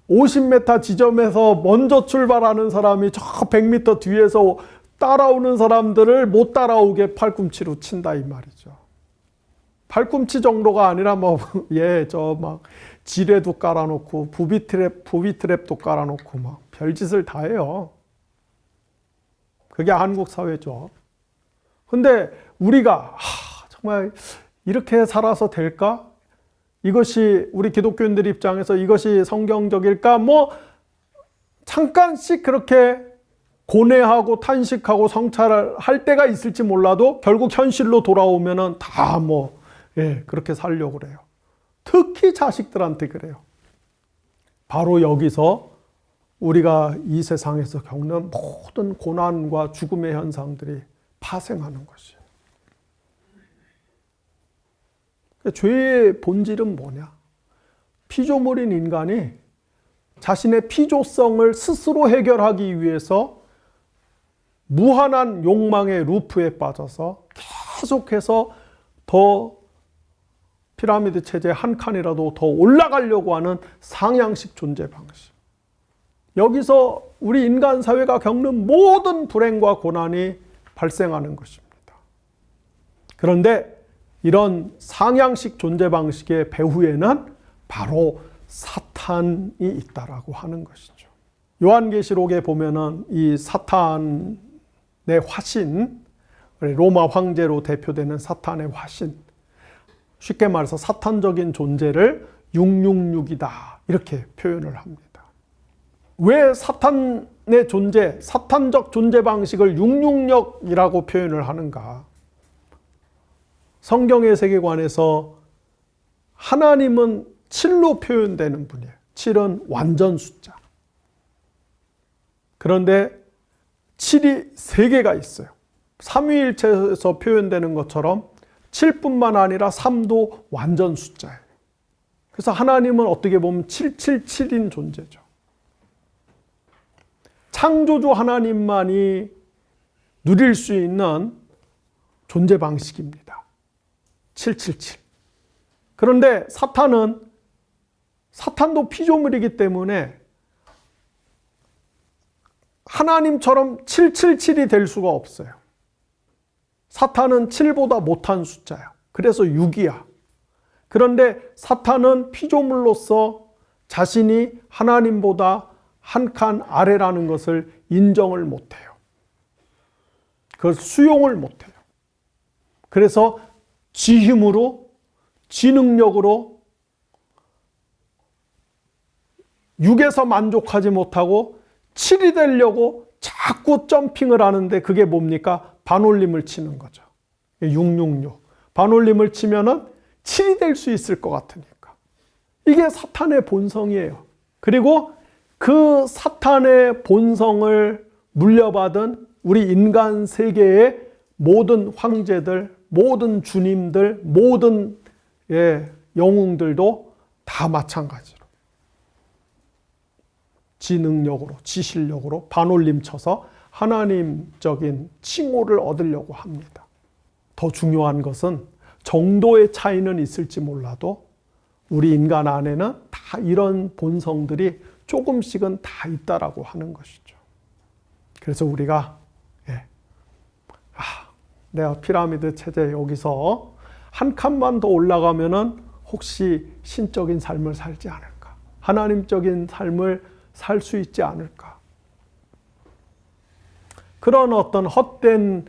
50m 지점에서 먼저 출발하는 사람이 저 100m 뒤에서 따라오는 사람들을 못 따라오게 팔꿈치로 친다 이 말이죠. 팔꿈치 정도가 아니라 막 지뢰도 깔아놓고 부비트랩도 깔아놓고 막 별짓을 다 해요. 그게 한국 사회죠. 근데 우리가 정말 이렇게 살아서 될까? 이것이 우리 기독교인들 입장에서 이것이 성경적일까? 잠깐씩 그렇게 고뇌하고 탄식하고 성찰을 할 때가 있을지 몰라도 결국 현실로 돌아오면은 다 그렇게 살려고 그래요. 특히 자식들한테 그래요. 바로 여기서 우리가 이 세상에서 겪는 모든 고난과 죽음의 현상들이 파생하는 것이에요. 죄의 본질은 뭐냐? 피조물인 인간이 자신의 피조성을 스스로 해결하기 위해서 무한한 욕망의 루프에 빠져서 계속해서 더 피라미드 체제 한 칸이라도 더 올라가려고 하는 상향식 존재 방식. 여기서 우리 인간 사회가 겪는 모든 불행과 고난이 발생하는 것입니다. 그런데 이런 상향식 존재 방식의 배후에는 바로 사탄이 있다라고 하는 것이죠. 요한계시록에 보면은 이 사탄의 화신, 로마 황제로 대표되는 사탄의 화신, 쉽게 말해서 사탄적인 존재를 666이다 이렇게 표현을 합니다. 왜 사탄의 존재, 사탄적 존재 방식을 666이라고 표현을 하는가? 성경의 세계관에서 하나님은 7로 표현되는 분이에요. 7은 완전 숫자. 그런데 7이 3개가 있어요. 삼위일체에서 표현되는 것처럼 7뿐만 아니라 3도 완전 숫자예요. 그래서 하나님은 어떻게 보면 777인 존재죠. 창조주 하나님만이 누릴 수 있는 존재 방식입니다. 777. 그런데 사탄도 피조물이기 때문에 하나님처럼 777이 될 수가 없어요. 사탄은 7보다 못한 숫자야. 그래서 6이야. 그런데 사탄은 피조물로서 자신이 하나님보다 한 칸 아래라는 것을 인정을 못해요. 그걸 수용을 못해요. 그래서 지 힘으로, 지 능력으로 6에서 만족하지 못하고 7이 되려고 자꾸 점핑을 하는데 그게 뭡니까? 반올림을 치는 거죠. 666. 반올림을 치면은 7이 될 수 있을 것 같으니까. 이게 사탄의 본성이에요. 그리고 그 사탄의 본성을 물려받은 우리 인간 세계의 모든 황제들, 모든 주님들, 모든 영웅들도 다 마찬가지로 지 능력으로, 지 실력으로 반올림 쳐서 하나님적인 칭호를 얻으려고 합니다. 더 중요한 것은 정도의 차이는 있을지 몰라도 우리 인간 안에는 다 이런 본성들이 조금씩은 다 있다라고 하는 것이죠. 그래서 우리가 내가 피라미드 체제 여기서 한 칸만 더 올라가면은 혹시 신적인 삶을 살지 않을까? 하나님적인 삶을 살 수 있지 않을까? 그런 어떤 헛된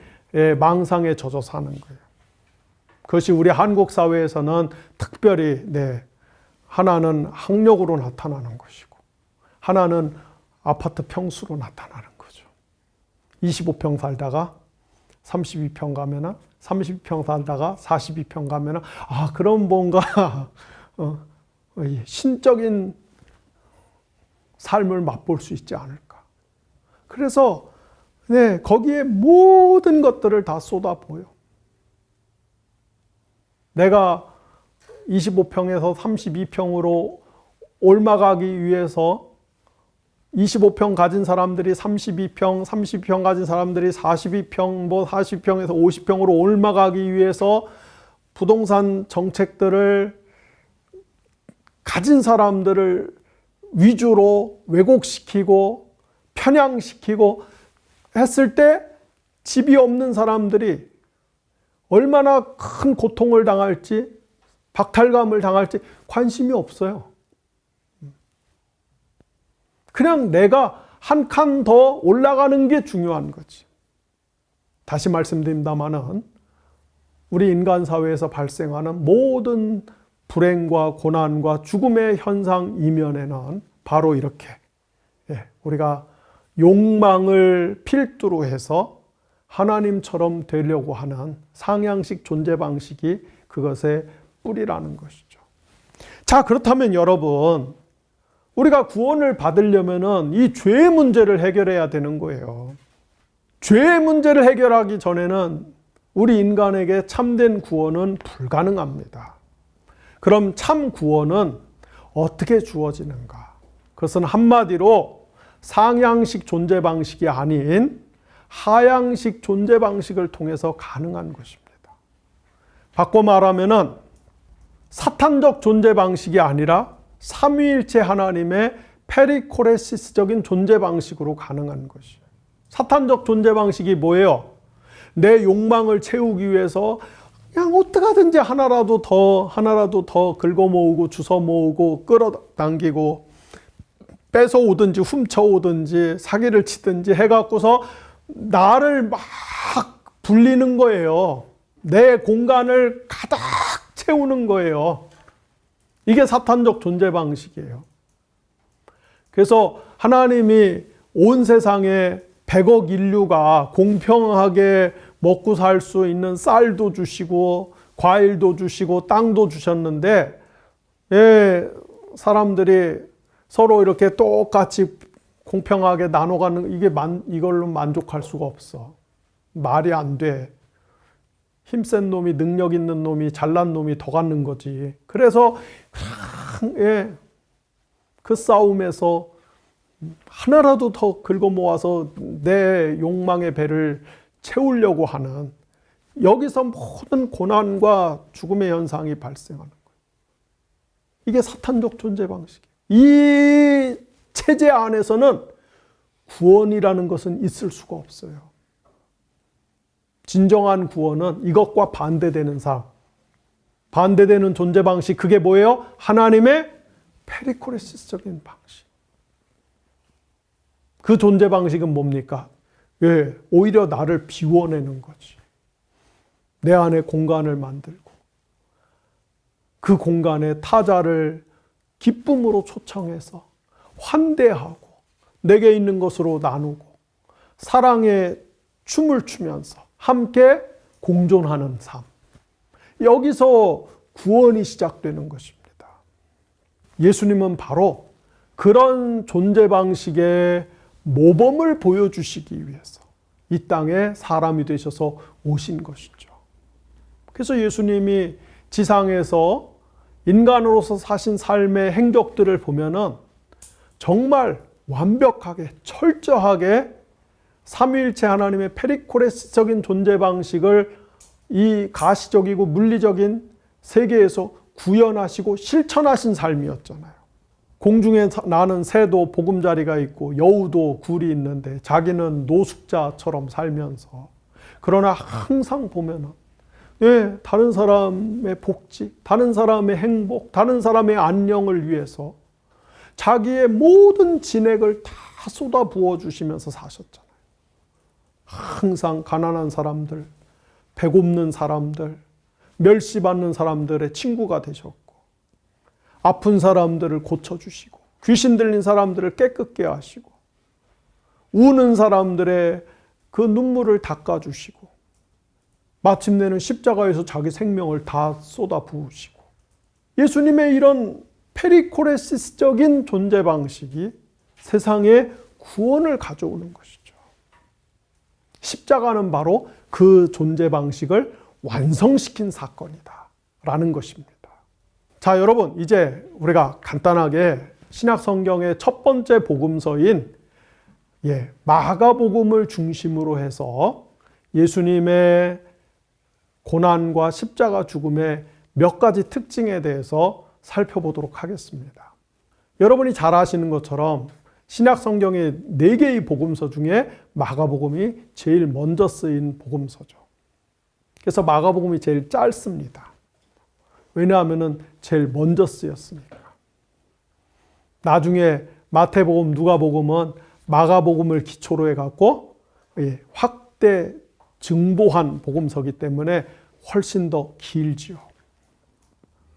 망상에 젖어 사는 거예요. 그것이 우리 한국 사회에서는 특별히 하나는 학력으로 나타나는 것이고 하나는 아파트 평수로 나타나는 거죠. 25평 살다가 32평 가면은 32평 살다가 42평 가면은 그럼 뭔가 신적인 삶을 맛볼 수 있지 않을까. 그래서 거기에 모든 것들을 다 쏟아부어요. 내가 25평에서 32평으로 올라가기 위해서 25평 가진 사람들이 32평, 30평 가진 사람들이 42평, 40평에서 50평으로 올라가기 위해서 부동산 정책들을 가진 사람들을 위주로 왜곡시키고 편향시키고 했을 때 집이 없는 사람들이 얼마나 큰 고통을 당할지, 박탈감을 당할지 관심이 없어요. 그냥 내가 한 칸 더 올라가는 게 중요한 거지. 다시 말씀드립니다마는 우리 인간 사회에서 발생하는 모든 불행과 고난과 죽음의 현상 이면에는 바로 이렇게 우리가 욕망을 필두로 해서 하나님처럼 되려고 하는 상향식 존재 방식이 그것의 뿌리라는 것이죠. 자, 그렇다면 여러분, 우리가 구원을 받으려면은 이 죄의 문제를 해결해야 되는 거예요. 죄의 문제를 해결하기 전에는 우리 인간에게 참된 구원은 불가능합니다. 그럼 참 구원은 어떻게 주어지는가? 그것은 한마디로 상향식 존재 방식이 아닌 하향식 존재 방식을 통해서 가능한 것입니다. 바꿔 말하면은 사탄적 존재 방식이 아니라 삼위일체 하나님의 페리코레시스적인 존재 방식으로 가능한 것이에요. 사탄적 존재 방식이 뭐예요? 내 욕망을 채우기 위해서 그냥 어떻게든지 하나라도 더 긁어 모으고 주워 모으고 끌어당기고 뺏어오든지 훔쳐오든지 사기를 치든지 해갖고서 나를 막 불리는 거예요. 내 공간을 가득 채우는 거예요. 이게 사탄적 존재 방식이에요. 그래서 하나님이 온 세상에 100억 인류가 공평하게 먹고 살 수 있는 쌀도 주시고 과일도 주시고 땅도 주셨는데 사람들이 서로 이렇게 똑같이 공평하게 나눠가는 이걸로 만족할 수가 없어. 말이 안 돼. 힘센 놈이 능력 있는 놈이 잘난 놈이 더 갖는 거지. 그래서 그 싸움에서 하나라도 더 긁어 모아서 내 욕망의 배를 채우려고 하는, 여기서 모든 고난과 죽음의 현상이 발생하는 거예요. 이게 사탄적 존재 방식이에요. 이 체제 안에서는 구원이라는 것은 있을 수가 없어요. 진정한 구원은 이것과 반대되는 삶, 반대되는 존재 방식, 그게 뭐예요? 하나님의 페리코레시스적인 방식. 그 존재 방식은 뭡니까? 오히려 나를 비워내는 거지. 내 안에 공간을 만들고 그 공간에 타자를 기쁨으로 초청해서 환대하고 내게 있는 것으로 나누고 사랑의 춤을 추면서 함께 공존하는 삶. 여기서 구원이 시작되는 것입니다. 예수님은 바로 그런 존재 방식의 모범을 보여주시기 위해서 이 땅에 사람이 되셔서 오신 것이죠. 그래서 예수님이 지상에서 인간으로서 사신 삶의 행적들을 보면은 정말 완벽하게 철저하게 삼위일체 하나님의 페리코레스적인 존재 방식을 이 가시적이고 물리적인 세계에서 구현하시고 실천하신 삶이었잖아요. 공중에 나는 새도 보금자리가 있고 여우도 굴이 있는데 자기는 노숙자처럼 살면서, 그러나 항상 보면은 다른 사람의 복지, 다른 사람의 행복, 다른 사람의 안녕을 위해서 자기의 모든 진액을 다 쏟아 부어 주시면서 사셨잖아요. 항상 가난한 사람들, 배고픈 사람들, 멸시받는 사람들의 친구가 되셨고, 아픈 사람들을 고쳐주시고, 귀신 들린 사람들을 깨끗게 하시고, 우는 사람들의 그 눈물을 닦아주시고, 마침내는 십자가에서 자기 생명을 다 쏟아 부으시고, 예수님의 이런 페리코레시스적인 존재 방식이 세상에 구원을 가져오는 것이죠. 십자가는 바로 그 존재 방식을 완성시킨 사건이다 라는 것입니다. 자, 여러분, 이제 우리가 간단하게 신약 성경의 첫 번째 복음서인 마가복음을 중심으로 해서 예수님의 고난과 십자가 죽음의 몇 가지 특징에 대해서 살펴보도록 하겠습니다. 여러분이 잘 아시는 것처럼 신약 성경의 4개의 복음서 중에 마가복음이 제일 먼저 쓰인 복음서죠. 그래서 마가복음이 제일 짧습니다. 왜냐하면 제일 먼저 쓰였으니까. 나중에 마태복음, 누가복음은 마가복음을 기초로 해갖고 확대 증보한 복음서이기 때문에 훨씬 더 길지요.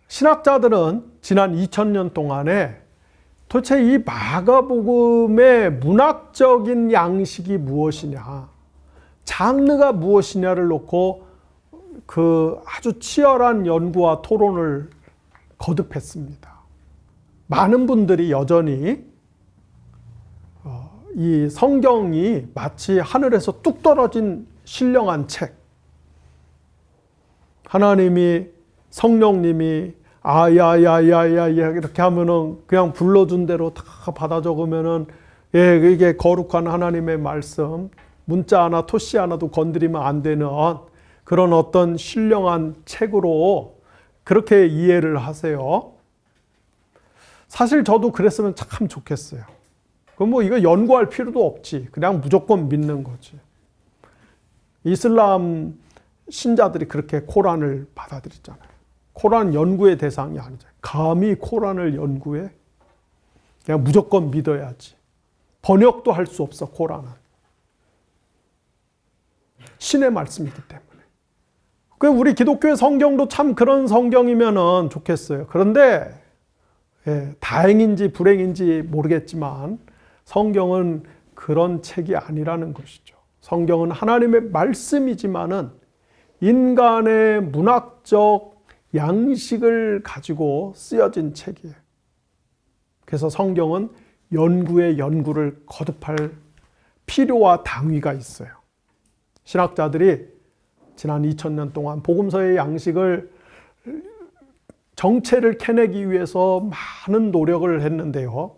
신학자들은 지난 2000년 동안에 도대체 이 마가복음의 문학적인 양식이 무엇이냐, 장르가 무엇이냐를 놓고 그 아주 치열한 연구와 토론을 거듭했습니다. 많은 분들이 여전히 이 성경이 마치 하늘에서 뚝 떨어진 신령한 책, 하나님이, 성령님이 아야야야야 이렇게 하면은 그냥 불러준 대로 다 받아 적으면은 이게 거룩한 하나님의 말씀, 문자 하나 토시 하나도 건드리면 안 되는 그런 어떤 신령한 책으로 그렇게 이해를 하세요. 사실 저도 그랬으면 참 좋겠어요. 그럼 뭐 이거 연구할 필요도 없지. 그냥 무조건 믿는 거지. 이슬람 신자들이 그렇게 코란을 받아들이잖아요. 코란 연구의 대상이 아니잖아요. 감히 코란을 연구해? 그냥 무조건 믿어야지. 번역도 할 수 없어, 코란은. 신의 말씀이기 때문에. 우리 기독교의 성경도 참 그런 성경이면 좋겠어요. 그런데 다행인지 불행인지 모르겠지만 성경은 그런 책이 아니라는 것이죠. 성경은 하나님의 말씀이지만은 인간의 문학적 양식을 가지고 쓰여진 책이에요. 그래서 성경은 연구의 연구를 거듭할 필요와 당위가 있어요. 신학자들이 지난 2000년 동안 복음서의 양식을 정체를 캐내기 위해서 많은 노력을 했는데요.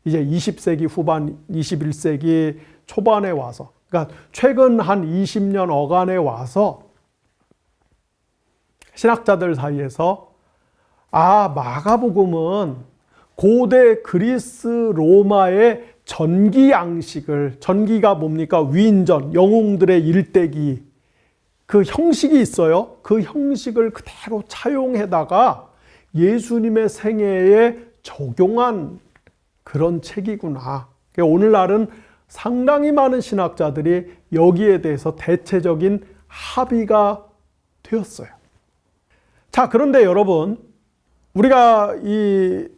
이제 20세기 후반, 21세기 초반에 와서, 그러니까 최근 한 20년 어간에 와서 신학자들 사이에서 마가복음은 고대 그리스 로마의 전기 양식을, 전기가 뭡니까? 위인전, 영웅들의 일대기, 그 형식이 있어요. 그 형식을 그대로 차용해다가 예수님의 생애에 적용한 그런 책이구나. 오늘날은 상당히 많은 신학자들이 여기에 대해서 대체적인 합의가 되었어요. 자, 그런데 여러분, 우리가 이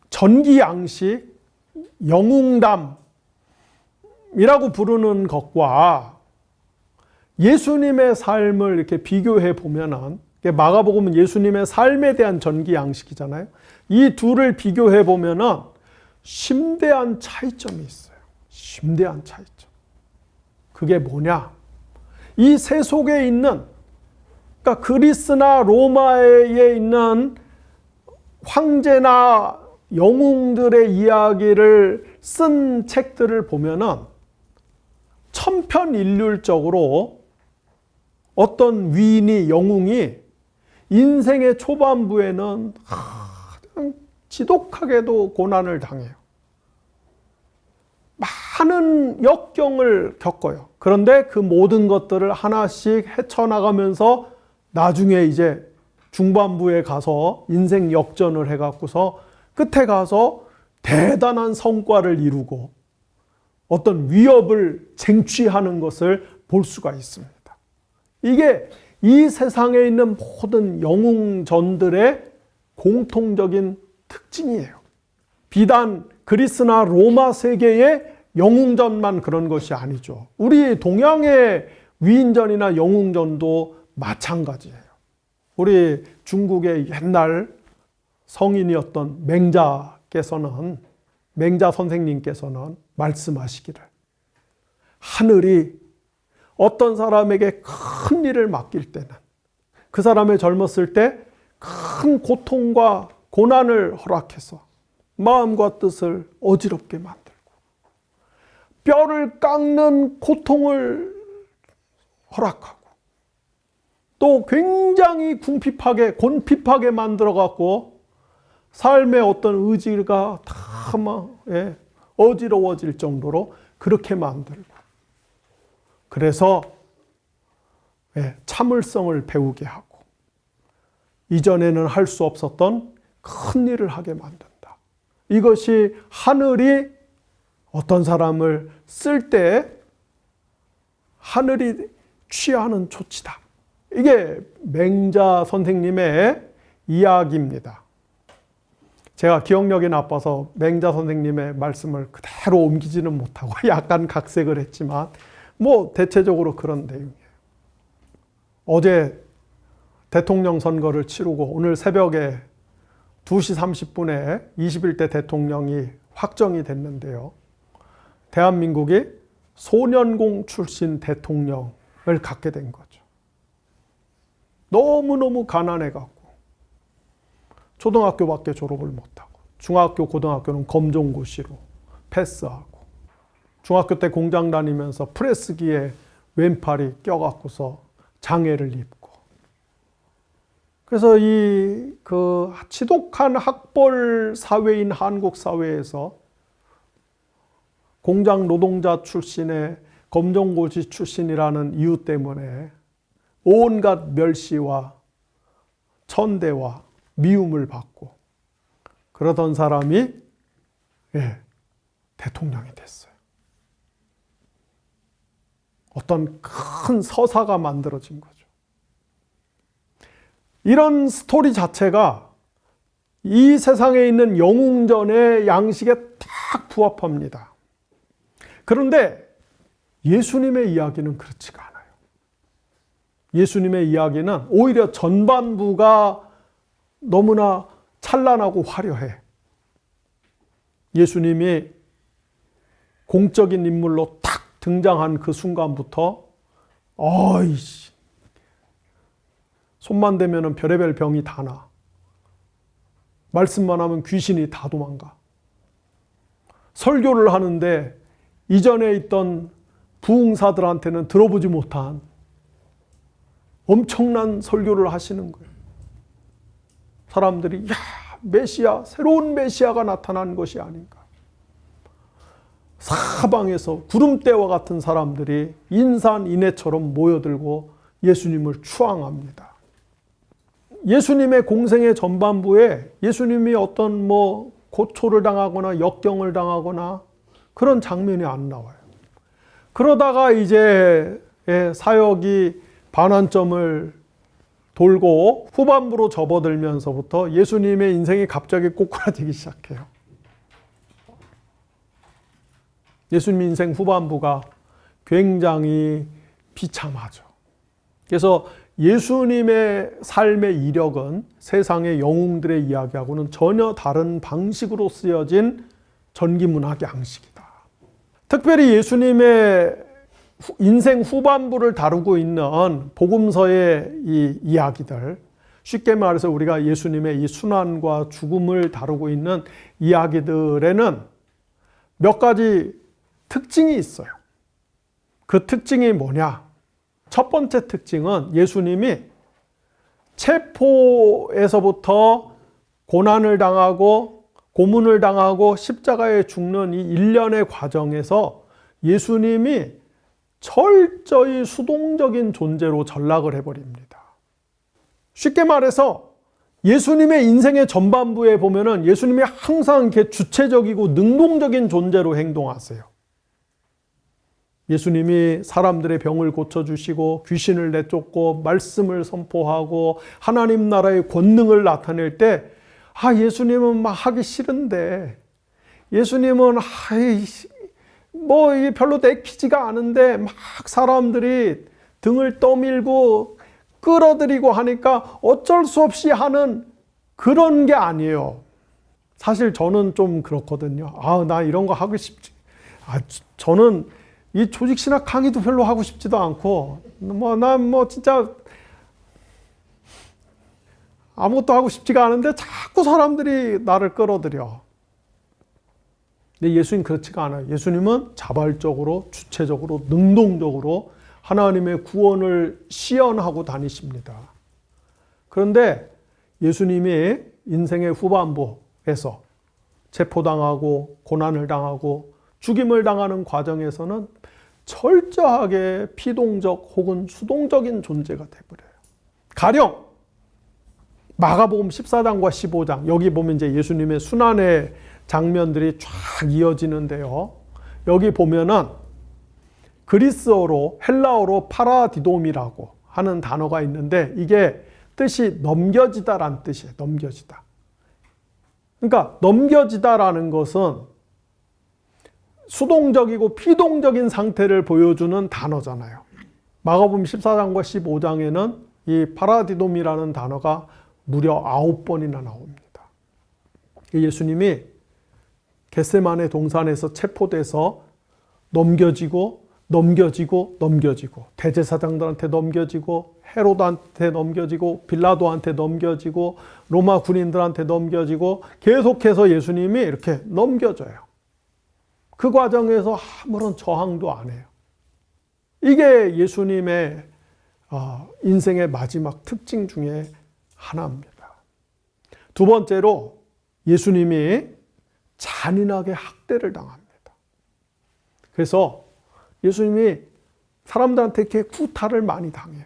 전기 양식, 영웅담이라고 부르는 것과 예수님의 삶을 이렇게 비교해 보면은, 마가복음은 예수님의 삶에 대한 전기 양식이잖아요. 이 둘을 비교해 보면은 심대한 차이점이 있어요. 심대한 차이점. 그게 뭐냐? 이 세속에 있는, 그러니까 그리스나 로마에 있는 황제나 영웅들의 이야기를 쓴 책들을 보면은 천편일률적으로 어떤 위인이, 영웅이 인생의 초반부에는 지독하게도 고난을 당해요. 많은 역경을 겪어요. 그런데 그 모든 것들을 하나씩 헤쳐나가면서 나중에 이제 중반부에 가서 인생 역전을 해갖고서 끝에 가서 대단한 성과를 이루고 어떤 위협을 쟁취하는 것을 볼 수가 있습니다. 이게 이 세상에 있는 모든 영웅전들의 공통적인 특징이에요. 비단 그리스나 로마 세계의 영웅전만 그런 것이 아니죠. 우리 동양의 위인전이나 영웅전도 마찬가지예요. 우리 중국의 옛날 성인이었던 맹자 선생님께서는 말씀하시기를, 하늘이 어떤 사람에게 큰 일을 맡길 때는 그 사람의 젊었을 때 큰 고통과 고난을 허락해서 마음과 뜻을 어지럽게 만들고 뼈를 깎는 고통을 허락하고 또 굉장히 곤핍하게 만들어갖고 삶의 어떤 의지가 다 어지러워질 정도로 그렇게 만들고, 그래서 참을성을 배우게 하고 이전에는 할 수 없었던 큰 일을 하게 만든다. 이것이 하늘이 어떤 사람을 쓸 때 하늘이 취하는 조치다. 이게 맹자 선생님의 이야기입니다. 제가 기억력이 나빠서 맹자 선생님의 말씀을 그대로 옮기지는 못하고 약간 각색을 했지만 대체적으로 그런 내용이에요. 어제 대통령 선거를 치르고 오늘 새벽에 2시 30분에 21대 대통령이 확정이 됐는데요. 대한민국이 소년공 출신 대통령을 갖게 된 거죠. 너무너무 가난해갖고 초등학교밖에 졸업을 못하고 중학교, 고등학교는 검정고시로 패스하고 중학교 때 공장 다니면서 프레스기에 왼팔이 껴갖고서 장애를 입고 그래서 이 지독한 학벌 사회인 한국 사회에서 공장 노동자 출신의 검정고시 출신이라는 이유 때문에 온갖 멸시와 천대와 미움을 받고 그러던 사람이 대통령이 됐어요. 어떤 큰 서사가 만들어진 거죠. 이런 스토리 자체가 이 세상에 있는 영웅전의 양식에 딱 부합합니다. 그런데 예수님의 이야기는 그렇지가 않아요. 예수님의 이야기는 오히려 전반부가 너무나 찬란하고 화려해. 예수님이 공적인 인물로 탁 등장한 그 순간부터 어이씨, 손만 대면 별의별 병이 다 나. 말씀만 하면 귀신이 다 도망가. 설교를 하는데 이전에 있던 부흥사들한테는 들어보지 못한 엄청난 설교를 하시는 거예요. 사람들이 메시아, 새로운 메시아가 나타난 것이 아닌가. 사방에서 구름대와 같은 사람들이 인산인해처럼 모여들고 예수님을 추앙합니다. 예수님의 공생의 전반부에 예수님이 어떤 고초를 당하거나 역경을 당하거나 그런 장면이 안 나와요. 그러다가 이제 사역이 반환점을 돌고 후반부로 접어들면서부터 예수님의 인생이 갑자기 꼬꾸라지기 시작해요. 예수님 인생 후반부가 굉장히 비참하죠. 그래서 예수님의 삶의 이력은 세상의 영웅들의 이야기하고는 전혀 다른 방식으로 쓰여진 전기문학 양식이다. 특별히 예수님의 인생 후반부를 다루고 있는 복음서의 이 이야기들, 쉽게 말해서 우리가 예수님의 이 순환과 죽음을 다루고 있는 이야기들에는 몇 가지 특징이 있어요. 그 특징이 뭐냐? 첫 번째 특징은 예수님이 체포에서부터 고난을 당하고 고문을 당하고 십자가에 죽는 이 일련의 과정에서 예수님이 철저히 수동적인 존재로 전락을 해버립니다. 쉽게 말해서 예수님의 인생의 전반부에 보면은 예수님이 항상 이렇게 주체적이고 능동적인 존재로 행동하세요. 예수님이 사람들의 병을 고쳐주시고 귀신을 내쫓고 말씀을 선포하고 하나님 나라의 권능을 나타낼 때 예수님은 막 하기 싫은데 예수님은 이게 별로 내키지가 않은데 막 사람들이 등을 떠밀고 끌어들이고 하니까 어쩔 수 없이 하는 그런 게 아니에요. 사실 저는 좀 그렇거든요. 나 이런 거 하고 싶지. 저는 이 조직신학 강의도 별로 하고 싶지도 않고, 난 진짜 아무것도 하고 싶지가 않은데 자꾸 사람들이 나를 끌어들여. 근데 예수님 그렇지가 않아요. 예수님은 자발적으로, 주체적으로, 능동적으로 하나님의 구원을 시연하고 다니십니다. 그런데 예수님이 인생의 후반부에서 체포당하고 고난을 당하고 죽임을 당하는 과정에서는 철저하게 피동적 혹은 수동적인 존재가 되어버려요. 가령 마가복음 14장과 15장 여기 보면 이제 예수님의 순환의 장면들이 쫙 이어지는데요. 여기 보면은 그리스어로 헬라어로 파라디돔이라고 하는 단어가 있는데 이게 뜻이 넘겨지다라는 뜻이에요. 넘겨지다. 그러니까 넘겨지다라는 것은 수동적이고 피동적인 상태를 보여주는 단어잖아요. 마가복음 14장과 15장에는 이 파라디돔이라는 단어가 무려 9번이나 나옵니다. 예수님이 겟세마네 동산에서 체포돼서 넘겨지고 대제사장들한테 넘겨지고 헤로드한테 넘겨지고 빌라도한테 넘겨지고 로마 군인들한테 넘겨지고 계속해서 예수님이 이렇게 넘겨져요. 그 과정에서 아무런 저항도 안 해요. 이게 예수님의 인생의 마지막 특징 중에 하나입니다. 두 번째로 예수님이 잔인하게 학대를 당합니다. 그래서 예수님이 사람들한테 이렇게 구타를 많이 당해요.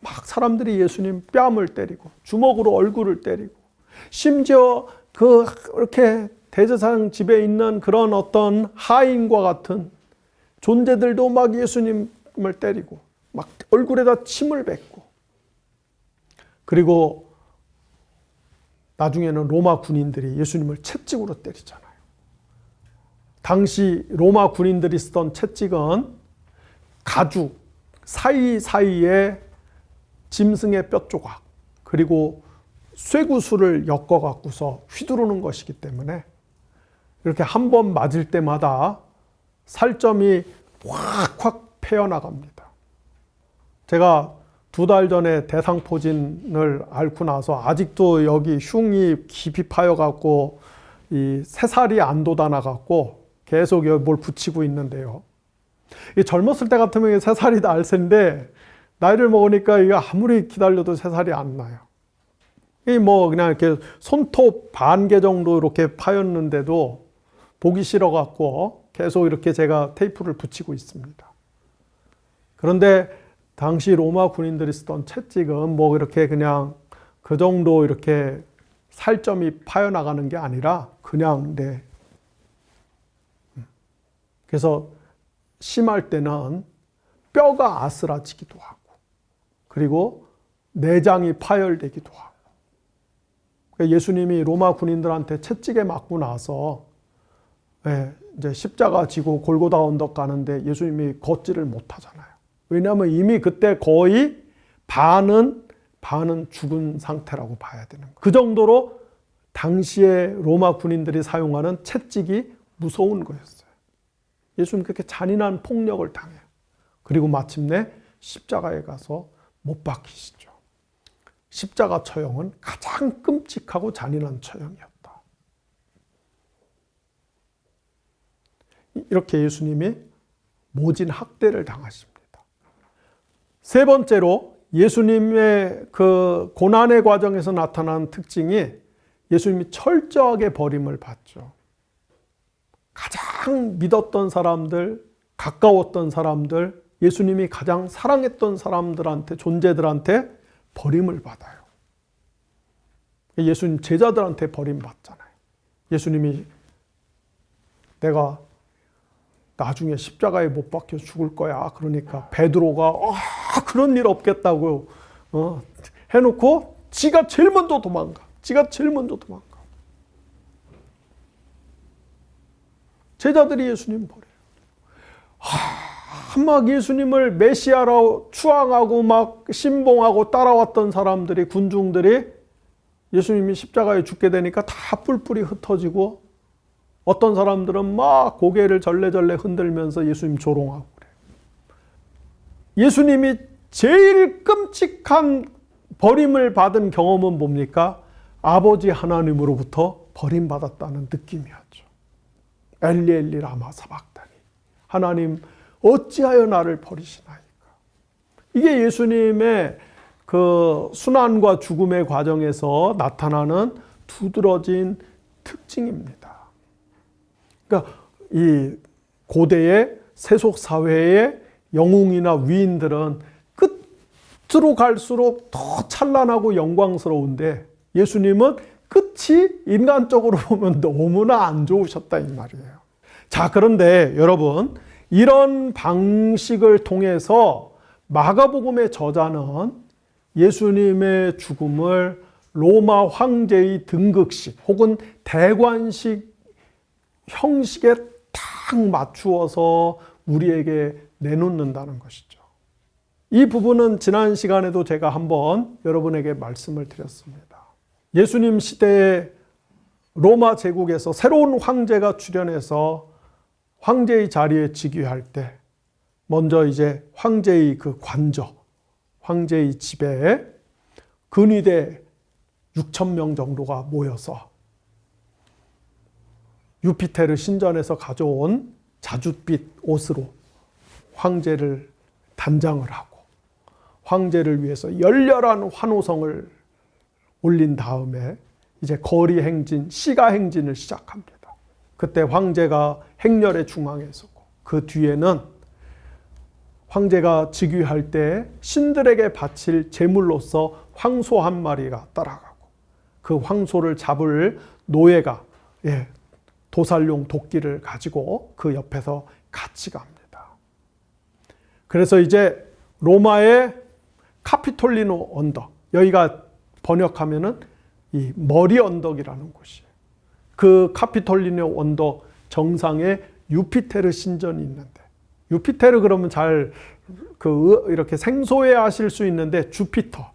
막 사람들이 예수님 뺨을 때리고 주먹으로 얼굴을 때리고 심지어 이렇게 대제사장 집에 있는 그런 어떤 하인과 같은 존재들도 막 예수님을 때리고 막 얼굴에다 침을 뱉고 그리고 나중에는 로마 군인들이 예수님을 채찍으로 때리잖아요. 당시 로마 군인들이 쓰던 채찍은 가죽 사이사이에 짐승의 뼈 조각 그리고 쇠구슬을 엮어갖고서 휘두르는 것이기 때문에 이렇게 한 번 맞을 때마다 살점이 확확 패어나갑니다. 제가 2달 전에 대상포진을 앓고 나서 아직도 여기 흉이 깊이 파여갖고 이 새살이 안 돋아나갖고 계속 여기 뭘 붙이고 있는데요. 젊었을 때 같으면 새살이 날 텐데 나이를 먹으니까 이게 아무리 기다려도 새살이 안 나요. 그냥 이렇게 손톱 반 개 정도 이렇게 파였는데도 보기 싫어갖고 계속 이렇게 제가 테이프를 붙이고 있습니다. 그런데 당시 로마 군인들이 쓰던 채찍은 이렇게 그냥 그 정도 이렇게 살점이 파여나가는 게 아니라 그냥 그래서 심할 때는 뼈가 아스라지기도 하고 그리고 내장이 파열되기도 하고 예수님이 로마 군인들한테 채찍에 맞고 나서 이제 십자가 지고 골고다 언덕 가는데 예수님이 걷지를 못하잖아요. 왜냐하면 이미 그때 거의 반은 죽은 상태라고 봐야 되는 거예요. 그 정도로 당시에 로마 군인들이 사용하는 채찍이 무서운 거였어요. 예수님 그렇게 잔인한 폭력을 당해요. 그리고 마침내 십자가에 가서 못 박히시죠. 십자가 처형은 가장 끔찍하고 잔인한 처형이었다. 이렇게 예수님이 모진 학대를 당하십니다. 세 번째로 예수님의 그 고난의 과정에서 나타난 특징이 예수님이 철저하게 버림을 받죠. 가장 믿었던 사람들, 가까웠던 사람들, 예수님이 가장 사랑했던 사람들한테, 존재들한테 버림을 받아요. 예수님 제자들한테 버림받잖아요. 예수님이 내가 나중에 십자가에 못 박혀 죽을 거야. 그러니까 베드로가 그런 일 없겠다고 해놓고 지가 제일 먼저 도망가. 제자들이 예수님 버려요. 막 예수님을 메시아라고 추앙하고 막 신봉하고 따라왔던 사람들이, 군중들이 예수님이 십자가에 죽게 되니까 다 뿔뿔이 흩어지고 어떤 사람들은 막 고개를 절레절레 흔들면서 예수님 조롱하고 그래요. 예수님이 제일 끔찍한 버림을 받은 경험은 뭡니까? 아버지 하나님으로부터 버림받았다는 느낌이었죠. 엘리 엘리 라마 사박다니. 하나님 어찌하여 나를 버리시나이까. 이게 예수님의 그 순환과 죽음의 과정에서 나타나는 두드러진 특징입니다. 그러니까 이 고대의 세속 사회의 영웅이나 위인들은 끝으로 갈수록 더 찬란하고 영광스러운데 예수님은 끝이 인간적으로 보면 너무나 안 좋으셨다 이 말이에요. 자, 그런데 여러분, 이런 방식을 통해서 마가복음의 저자는 예수님의 죽음을 로마 황제의 등극식 혹은 대관식 형식에 딱 맞추어서 우리에게 내놓는다는 것이죠. 이 부분은 지난 시간에도 제가 한번 여러분에게 말씀을 드렸습니다. 예수님 시대에 로마 제국에서 새로운 황제가 출현해서 황제의 자리에 즉위할 때 먼저 이제 황제의 그 관저, 황제의 집에 근위대 6,000명 정도가 모여서 유피테르 신전에서 가져온 자줏빛 옷으로 황제를 단장을 하고 황제를 위해서 열렬한 환호성을 올린 다음에 이제 거리 행진, 시가 행진을 시작합니다. 그때 황제가 행렬의 중앙에 서고 그 뒤에는 황제가 즉위할 때 신들에게 바칠 제물로서 황소 한 마리가 따라가고 그 황소를 잡을 노예가 도살용 도끼를 가지고 그 옆에서 같이 갑니다. 그래서 이제 로마의 카피톨리노 언덕, 여기가 번역하면은 이 머리 언덕이라는 곳이에요. 그 카피톨리노 언덕 정상에 유피테르 신전이 있는데, 유피테르 그러면 잘 이렇게 생소해 하실 수 있는데 주피터,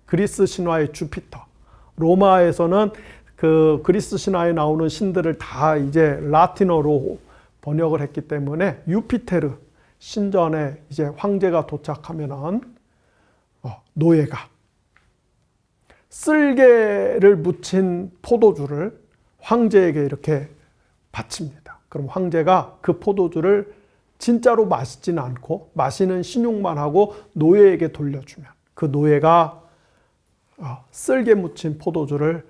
그리스 신화의 주피터. 로마에서는 그 그리스 신화에 나오는 신들을 다 이제 라틴어로 번역을 했기 때문에 유피테르 신전에 이제 황제가 도착하면은 노예가 쓸개를 묻힌 포도주를 황제에게 이렇게 바칩니다. 그럼 황제가 그 포도주를 진짜로 마시지는 않고 마시는 신용만 하고 노예에게 돌려주면 그 노예가 쓸개 묻힌 포도주를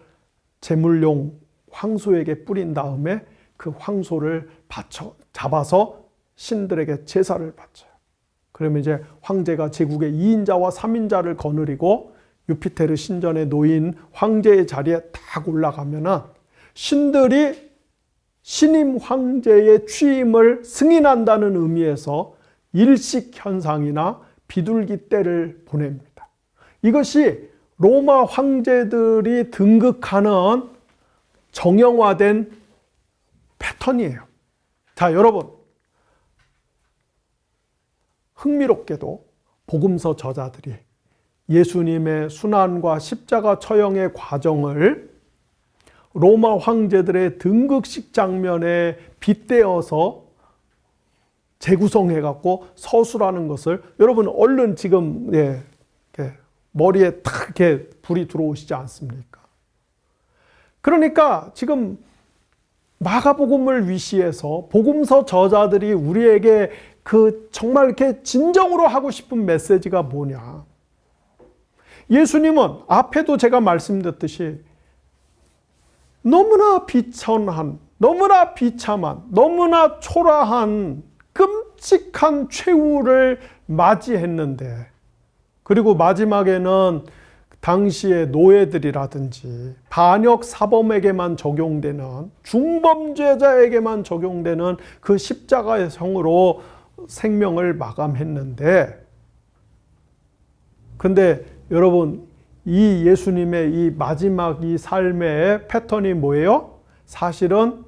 제물용 황소에게 뿌린 다음에 그 황소를 잡아서 신들에게 제사를 바쳐요. 그러면 이제 황제가 제국의 2인자와 3인자를 거느리고 유피테르 신전에 놓인 황제의 자리에 딱 올라가면은 신들이 신임 황제의 취임을 승인한다는 의미에서 일식 현상이나 비둘기 떼를 보냅니다. 이것이 로마 황제들이 등극하는 정형화된 패턴이에요. 자, 여러분, 흥미롭게도 복음서 저자들이 예수님의 순환과 십자가 처형의 과정을 로마 황제들의 등극식 장면에 빗대어서 재구성해갖고 서술하는 것을 여러분 얼른 지금 머리에 탁 이렇게 불이 들어오시지 않습니까? 그러니까 지금 마가복음을 위시해서 복음서 저자들이 우리에게 정말 이렇게 진정으로 하고 싶은 메시지가 뭐냐? 예수님은 앞에도 제가 말씀드렸듯이 너무나 비천한, 너무나 비참한, 너무나 초라한 끔찍한 최후를 맞이했는데, 그리고 마지막에는 당시의 노예들이라든지 반역 사범에게만 적용되는, 중범죄자에게만 적용되는 그 십자가의 성으로 생명을 마감했는데, 근데 여러분, 이 예수님의 이 마지막 이 삶의 패턴이 뭐예요? 사실은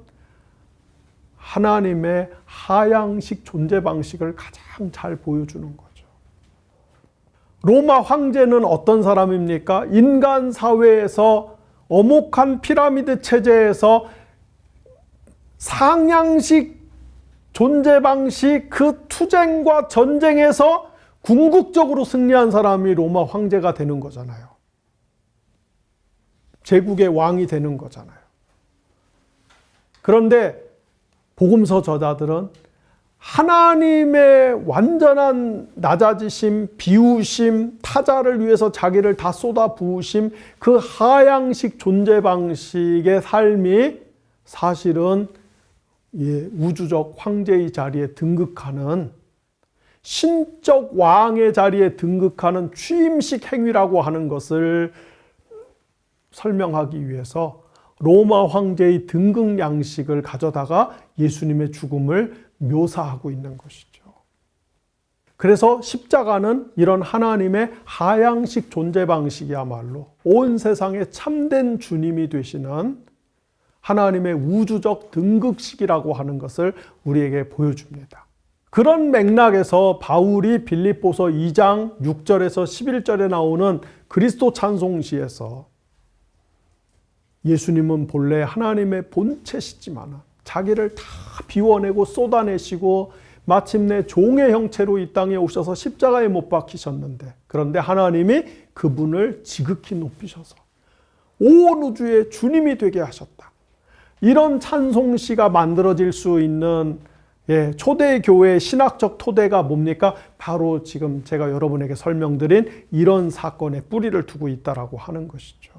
하나님의 하향식 존재 방식을 가장 잘 보여주는 거죠. 로마 황제는 어떤 사람입니까? 인간 사회에서 엄혹한 피라미드 체제에서 상향식 존재 방식, 그 투쟁과 전쟁에서 궁극적으로 승리한 사람이 로마 황제가 되는 거잖아요. 제국의 왕이 되는 거잖아요. 그런데 복음서 저자들은 하나님의 완전한 낮아지심, 비우심, 타자를 위해서 자기를 다 쏟아 부으심, 그 하향식 존재 방식의 삶이 사실은 우주적 황제의 자리에 등극하는, 신적 왕의 자리에 등극하는 취임식 행위라고 하는 것을 설명하기 위해서 로마 황제의 등극 양식을 가져다가 예수님의 죽음을 묘사하고 있는 것이죠. 그래서 십자가는 이런 하나님의 하향식 존재 방식이야말로 온 세상에 참된 주님이 되시는 하나님의 우주적 등극식이라고 하는 것을 우리에게 보여줍니다. 그런 맥락에서 바울이 빌립보서 2장 6절에서 11절에 나오는 그리스도 찬송시에서 예수님은 본래 하나님의 본체시지만 자기를 다 비워내고 쏟아내시고 마침내 종의 형체로 이 땅에 오셔서 십자가에 못 박히셨는데, 그런데 하나님이 그분을 지극히 높이셔서 온 우주의 주님이 되게 하셨다. 이런 찬송시가 만들어질 수 있는 초대교회의 신학적 토대가 뭡니까? 바로 지금 제가 여러분에게 설명드린 이런 사건에 뿌리를 두고 있다라고 하는 것이죠.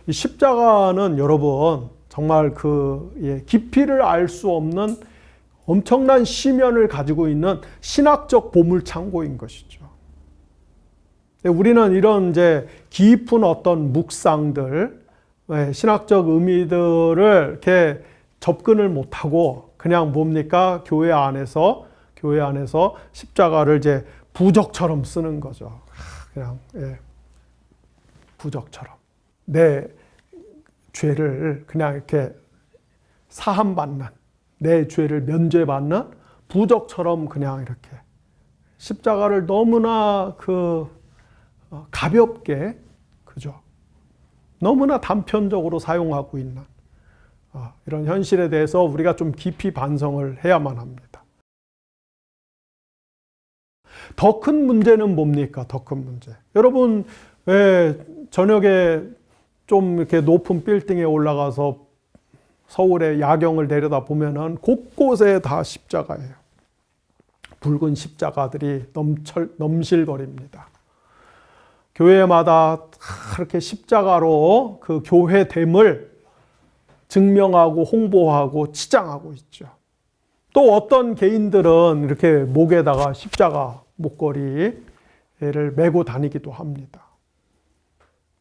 이 십자가는 여러분 정말 깊이를 알 수 없는 엄청난 심연을 가지고 있는 신학적 보물창고인 것이죠. 우리는 이런 이제 깊은 어떤 묵상들, 신학적 의미들을 이렇게 접근을 못하고 그냥 뭡니까? 교회 안에서 십자가를 이제 부적처럼 쓰는 거죠. 그냥 부적처럼 내 죄를 그냥 이렇게 사함받는, 내 죄를 면죄받는 부적처럼 그냥 이렇게 십자가를 너무나 가볍게, 그죠? 너무나 단편적으로 사용하고 있는 이런 현실에 대해서 우리가 좀 깊이 반성을 해야만 합니다. 더 큰 문제는 뭡니까? 더 큰 문제. 여러분, 왜 저녁에 좀 이렇게 높은 빌딩에 올라가서 서울의 야경을 내려다 보면은 곳곳에 다 십자가예요. 붉은 십자가들이 넘실거립니다. 교회마다 그렇게 십자가로 그 교회됨을 증명하고 홍보하고 치장하고 있죠. 또 어떤 개인들은 이렇게 목에다가 십자가 목걸이를 메고 다니기도 합니다.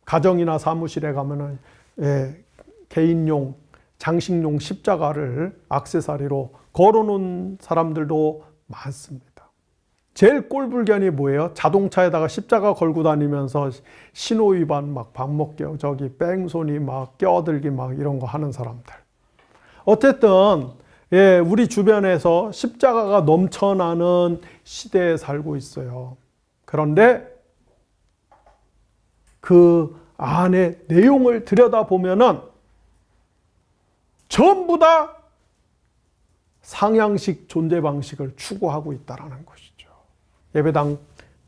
가정이나 사무실에 가면은 개인용, 장식용 십자가를 액세서리로 걸어놓은 사람들도 많습니다. 제일 꼴불견이 뭐예요? 자동차에다가 십자가 걸고 다니면서 신호위반 막 방목개, 뺑소니 막 껴들기 막 이런 거 하는 사람들. 어쨌든 우리 주변에서 십자가가 넘쳐나는 시대에 살고 있어요. 그런데 그 안에 내용을 들여다보면은 전부 다 상향식 존재 방식을 추구하고 있다는 것이죠. 예배당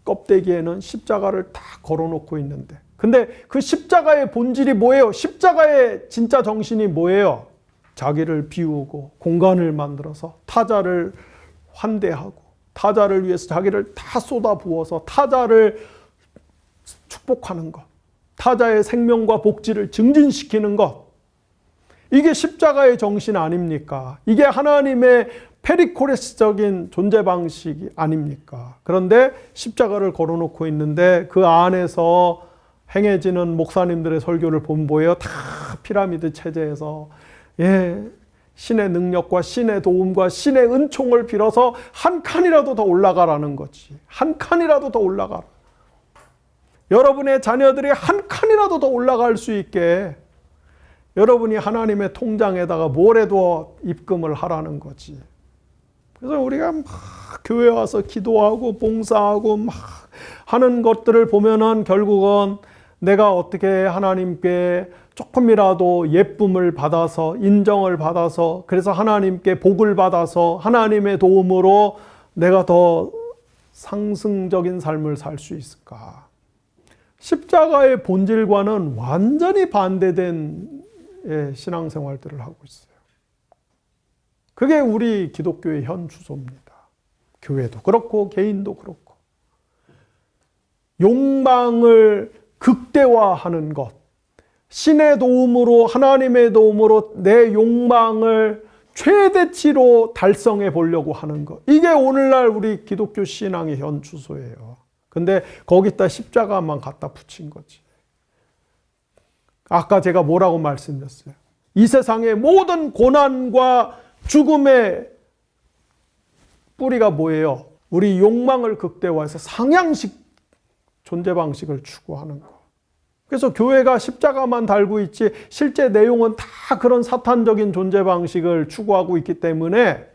껍데기에는 십자가를 다 걸어놓고 있는데, 근데 그 십자가의 본질이 뭐예요? 십자가의 진짜 정신이 뭐예요? 자기를 비우고 공간을 만들어서 타자를 환대하고 타자를 위해서 자기를 다 쏟아부어서 타자를 축복하는 것, 타자의 생명과 복지를 증진시키는 것, 이게 십자가의 정신 아닙니까? 이게 하나님의 페리코레스적인 존재 방식이 아닙니까? 그런데 십자가를 걸어놓고 있는데 그 안에서 행해지는 목사님들의 설교를 보면 뭐예요? 다 피라미드 체제에서 신의 능력과 신의 도움과 신의 은총을 빌어서 한 칸이라도 더 올라가라는 거지. 한 칸이라도 더 올라가라. 여러분의 자녀들이 한 칸이라도 더 올라갈 수 있게 여러분이 하나님의 통장에다가 뭐래도 입금을 하라는 거지. 그래서 우리가 막 교회 와서 기도하고 봉사하고 막 하는 것들을 보면은 결국은 내가 어떻게 하나님께 조금이라도 예쁨을 받아서 인정을 받아서 그래서 하나님께 복을 받아서 하나님의 도움으로 내가 더 상승적인 삶을 살 수 있을까? 십자가의 본질과는 완전히 반대된 신앙생활들을 하고 있어요. 그게 우리 기독교의 현 주소입니다. 교회도 그렇고 개인도 그렇고. 욕망을 극대화하는 것, 신의 도움으로 하나님의 도움으로 내 욕망을 최대치로 달성해 보려고 하는 것, 이게 오늘날 우리 기독교 신앙의 현 주소예요. 근데 거기다 십자가만 갖다 붙인 거지. 아까 제가 뭐라고 말씀드렸어요? 이 세상의 모든 고난과 죽음의 뿌리가 뭐예요? 우리 욕망을 극대화해서 상향식 존재 방식을 추구하는 거. 그래서 교회가 십자가만 달고 있지 실제 내용은 다 그런 사탄적인 존재 방식을 추구하고 있기 때문에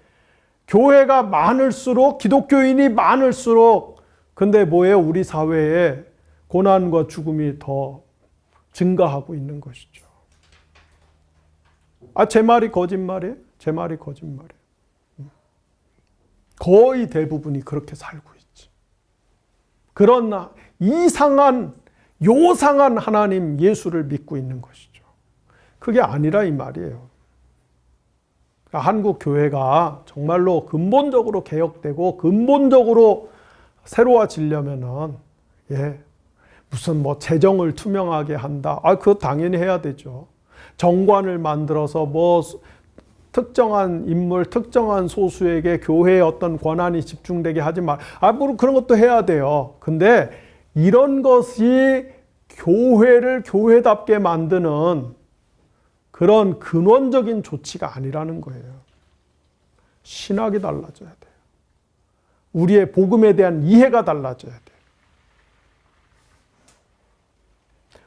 교회가 많을수록, 기독교인이 많을수록, 근데 뭐예요? 우리 사회에 고난과 죽음이 더 증가하고 있는 것이죠. 제 말이 거짓말이에요? 제 말이 거짓말이에요. 거의 대부분이 그렇게 살고 있지. 그런 이상한, 요상한 하나님 예수를 믿고 있는 것이죠. 그게 아니라 이 말이에요. 그러니까 한국 교회가 정말로 근본적으로 개혁되고 근본적으로 새로워지려면은 무슨 뭐 재정을 투명하게 한다. 그거 당연히 해야 되죠. 정관을 만들어서 뭐 특정한 인물, 특정한 소수에게 교회의 어떤 권한이 집중되게 하지 말. 물론 그런 것도 해야 돼요. 근데 이런 것이 교회를 교회답게 만드는 그런 근원적인 조치가 아니라는 거예요. 신학이 달라져야 돼요. 우리의 복음에 대한 이해가 달라져야 돼요.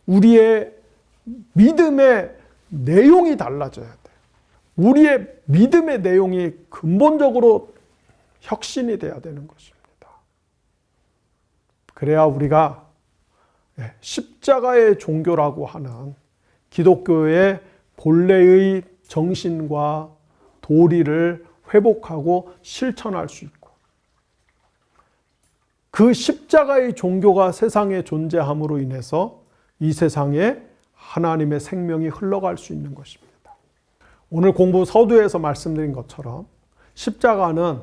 우리의 믿음의 내용이 달라져야 돼요. 우리의 믿음의 내용이 근본적으로 혁신이 돼야 되는 것입니다. 그래야 우리가 십자가의 종교라고 하는 기독교의 본래의 정신과 도리를 회복하고 실천할 수 있고, 그 십자가의 종교가 세상에 존재함으로 인해서 이 세상에 하나님의 생명이 흘러갈 수 있는 것입니다. 오늘 공부 서두에서 말씀드린 것처럼 십자가는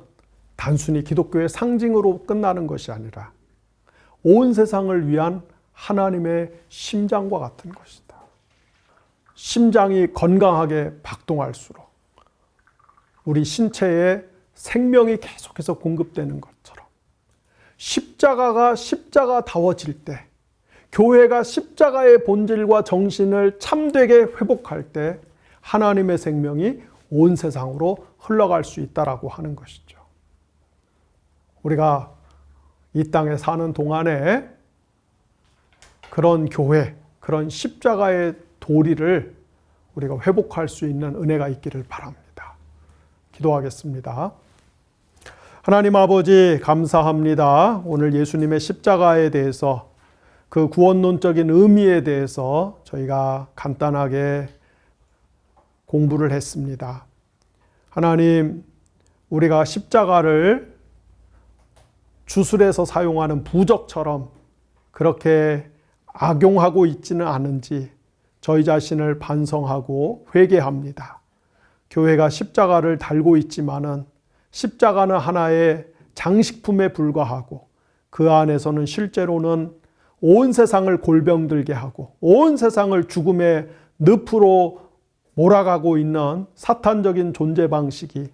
단순히 기독교의 상징으로 끝나는 것이 아니라 온 세상을 위한 하나님의 심장과 같은 것이다. 심장이 건강하게 박동할수록 우리 신체에 생명이 계속해서 공급되는 것처럼 십자가가 십자가다워질 때, 교회가 십자가의 본질과 정신을 참되게 회복할 때 하나님의 생명이 온 세상으로 흘러갈 수 있다라고 하는 것이죠. 우리가 이 땅에 사는 동안에 그런 교회, 그런 십자가의 도리를 우리가 회복할 수 있는 은혜가 있기를 바랍니다. 기도하겠습니다. 하나님 아버지, 감사합니다. 오늘 예수님의 십자가에 대해서, 그 구원론적인 의미에 대해서 저희가 간단하게 공부를 했습니다. 하나님, 우리가 십자가를 주술에서 사용하는 부적처럼 그렇게 악용하고 있지는 않은지 저희 자신을 반성하고 회개합니다. 교회가 십자가를 달고 있지만은 십자가는 하나의 장식품에 불과하고 그 안에서는 실제로는 온 세상을 골병들게 하고 온 세상을 죽음의 늪으로 몰아가고 있는 사탄적인 존재 방식이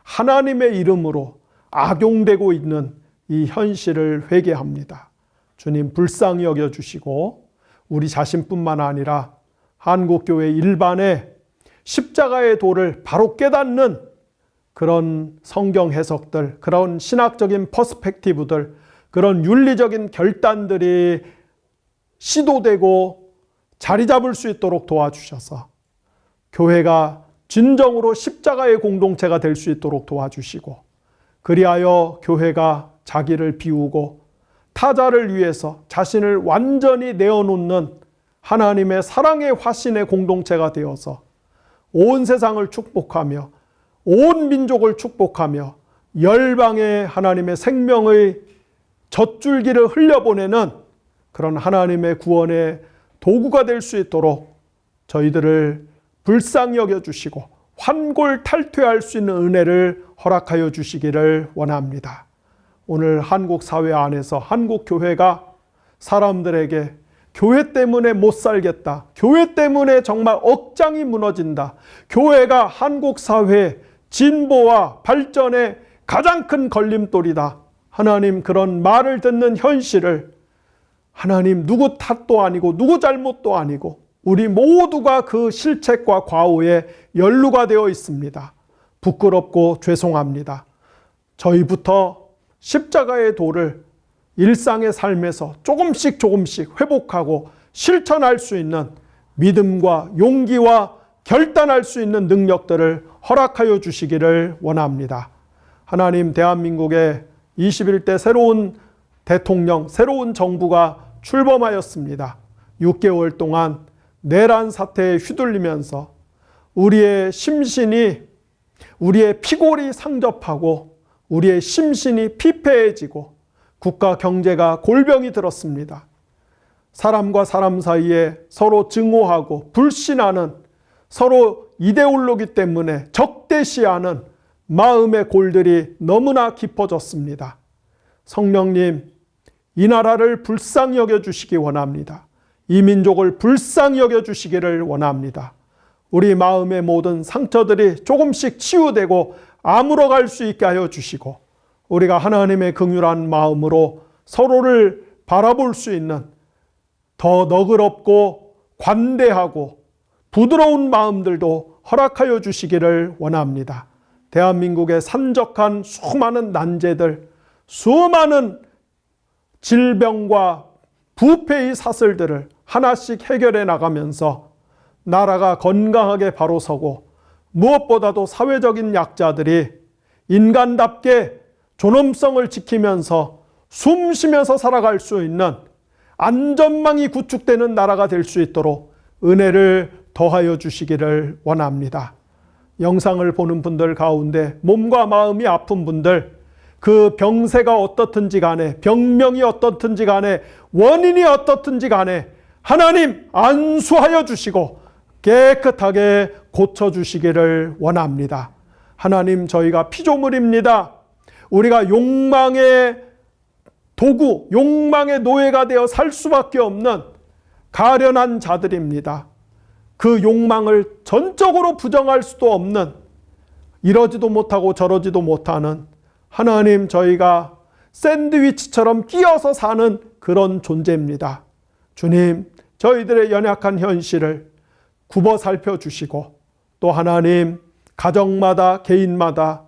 하나님의 이름으로 악용되고 있는 이 현실을 회개합니다. 주님, 불쌍히 여겨주시고 우리 자신뿐만 아니라 한국교회 일반의 십자가의 도를 바로 깨닫는 그런 성경 해석들, 그런 신학적인 퍼스펙티브들, 그런 윤리적인 결단들이 시도되고 자리 잡을 수 있도록 도와주셔서 교회가 진정으로 십자가의 공동체가 될 수 있도록 도와주시고, 그리하여 교회가 자기를 비우고 타자를 위해서 자신을 완전히 내어놓는 하나님의 사랑의 화신의 공동체가 되어서 온 세상을 축복하며 온 민족을 축복하며 열방의 하나님의 생명의 젖줄기를 흘려보내는 그런 하나님의 구원의 도구가 될 수 있도록 저희들을 불쌍히 여겨주시고 환골탈퇴할 수 있는 은혜를 허락하여 주시기를 원합니다. 오늘 한국 사회 안에서 한국 교회가 사람들에게 교회 때문에 못 살겠다, 교회 때문에 정말 억장이 무너진다, 교회가 한국 사회의 진보와 발전의 가장 큰 걸림돌이다, 하나님, 그런 말을 듣는 현실을 하나님, 누구 탓도 아니고 누구 잘못도 아니고 우리 모두가 그 실책과 과오에 연루가 되어 있습니다. 부끄럽고 죄송합니다. 저희부터 십자가의 도를 일상의 삶에서 조금씩 회복하고 실천할 수 있는 믿음과 용기와 결단할 수 있는 능력들을 허락하여 주시기를 원합니다. 하나님, 대한민국의 21대 새로운 대통령, 새로운 정부가 출범하였습니다. 6개월 동안 내란 사태에 휘둘리면서 우리의 심신이, 우리의 피골이 상접하고 우리의 심신이 피폐해지고 국가 경제가 골병이 들었습니다. 사람과 사람 사이에 서로 증오하고 불신하는, 서로 이데올로기 때문에 적대시하는 마음의 골들이 너무나 깊어졌습니다. 성령님, 이 나라를 불쌍히 여겨주시기 원합니다. 이 민족을 불쌍히 여겨주시기를 원합니다. 우리 마음의 모든 상처들이 조금씩 치유되고 아물어갈 수 있게 하여 주시고 우리가 하나님의 긍휼한 마음으로 서로를 바라볼 수 있는 더 너그럽고 관대하고 부드러운 마음들도 허락하여 주시기를 원합니다. 대한민국의 산적한 수많은 난제들, 수많은 질병과 부패의 사슬들을 하나씩 해결해 나가면서 나라가 건강하게 바로 서고 무엇보다도 사회적인 약자들이 인간답게 존엄성을 지키면서 숨 쉬면서 살아갈 수 있는 안전망이 구축되는 나라가 될 수 있도록 은혜를 더하여 주시기를 원합니다. 영상을 보는 분들 가운데 몸과 마음이 아픈 분들, 그 병세가 어떻든지 간에, 병명이 어떻든지 간에, 원인이 어떻든지 간에 하나님 안수하여 주시고 깨끗하게 고쳐주시기를 원합니다. 하나님, 저희가 피조물입니다. 우리가 욕망의 도구, 욕망의 노예가 되어 살 수밖에 없는 가련한 자들입니다. 그 욕망을 전적으로 부정할 수도 없는, 이러지도 못하고 저러지도 못하는, 하나님, 저희가 샌드위치처럼 끼어서 사는 그런 존재입니다. 주님, 저희들의 연약한 현실을 굽어 살펴주시고 또 하나님, 가정마다 개인마다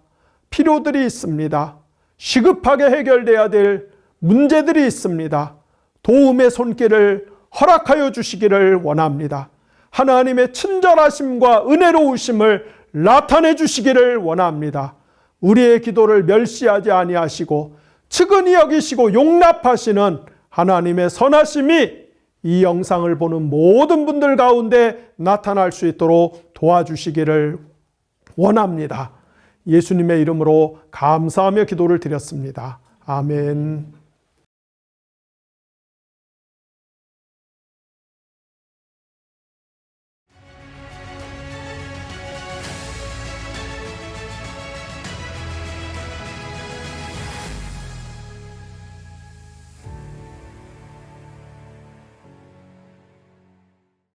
필요들이 있습니다. 시급하게 해결돼야 될 문제들이 있습니다. 도움의 손길을 허락하여 주시기를 원합니다. 하나님의 친절하심과 은혜로우심을 나타내 주시기를 원합니다. 우리의 기도를 멸시하지 아니하시고 측은히 여기시고 용납하시는 하나님의 선하심이 이 영상을 보는 모든 분들 가운데 나타날 수 있도록 도와주시기를 원합니다. 예수님의 이름으로 감사하며 기도를 드렸습니다. 아멘.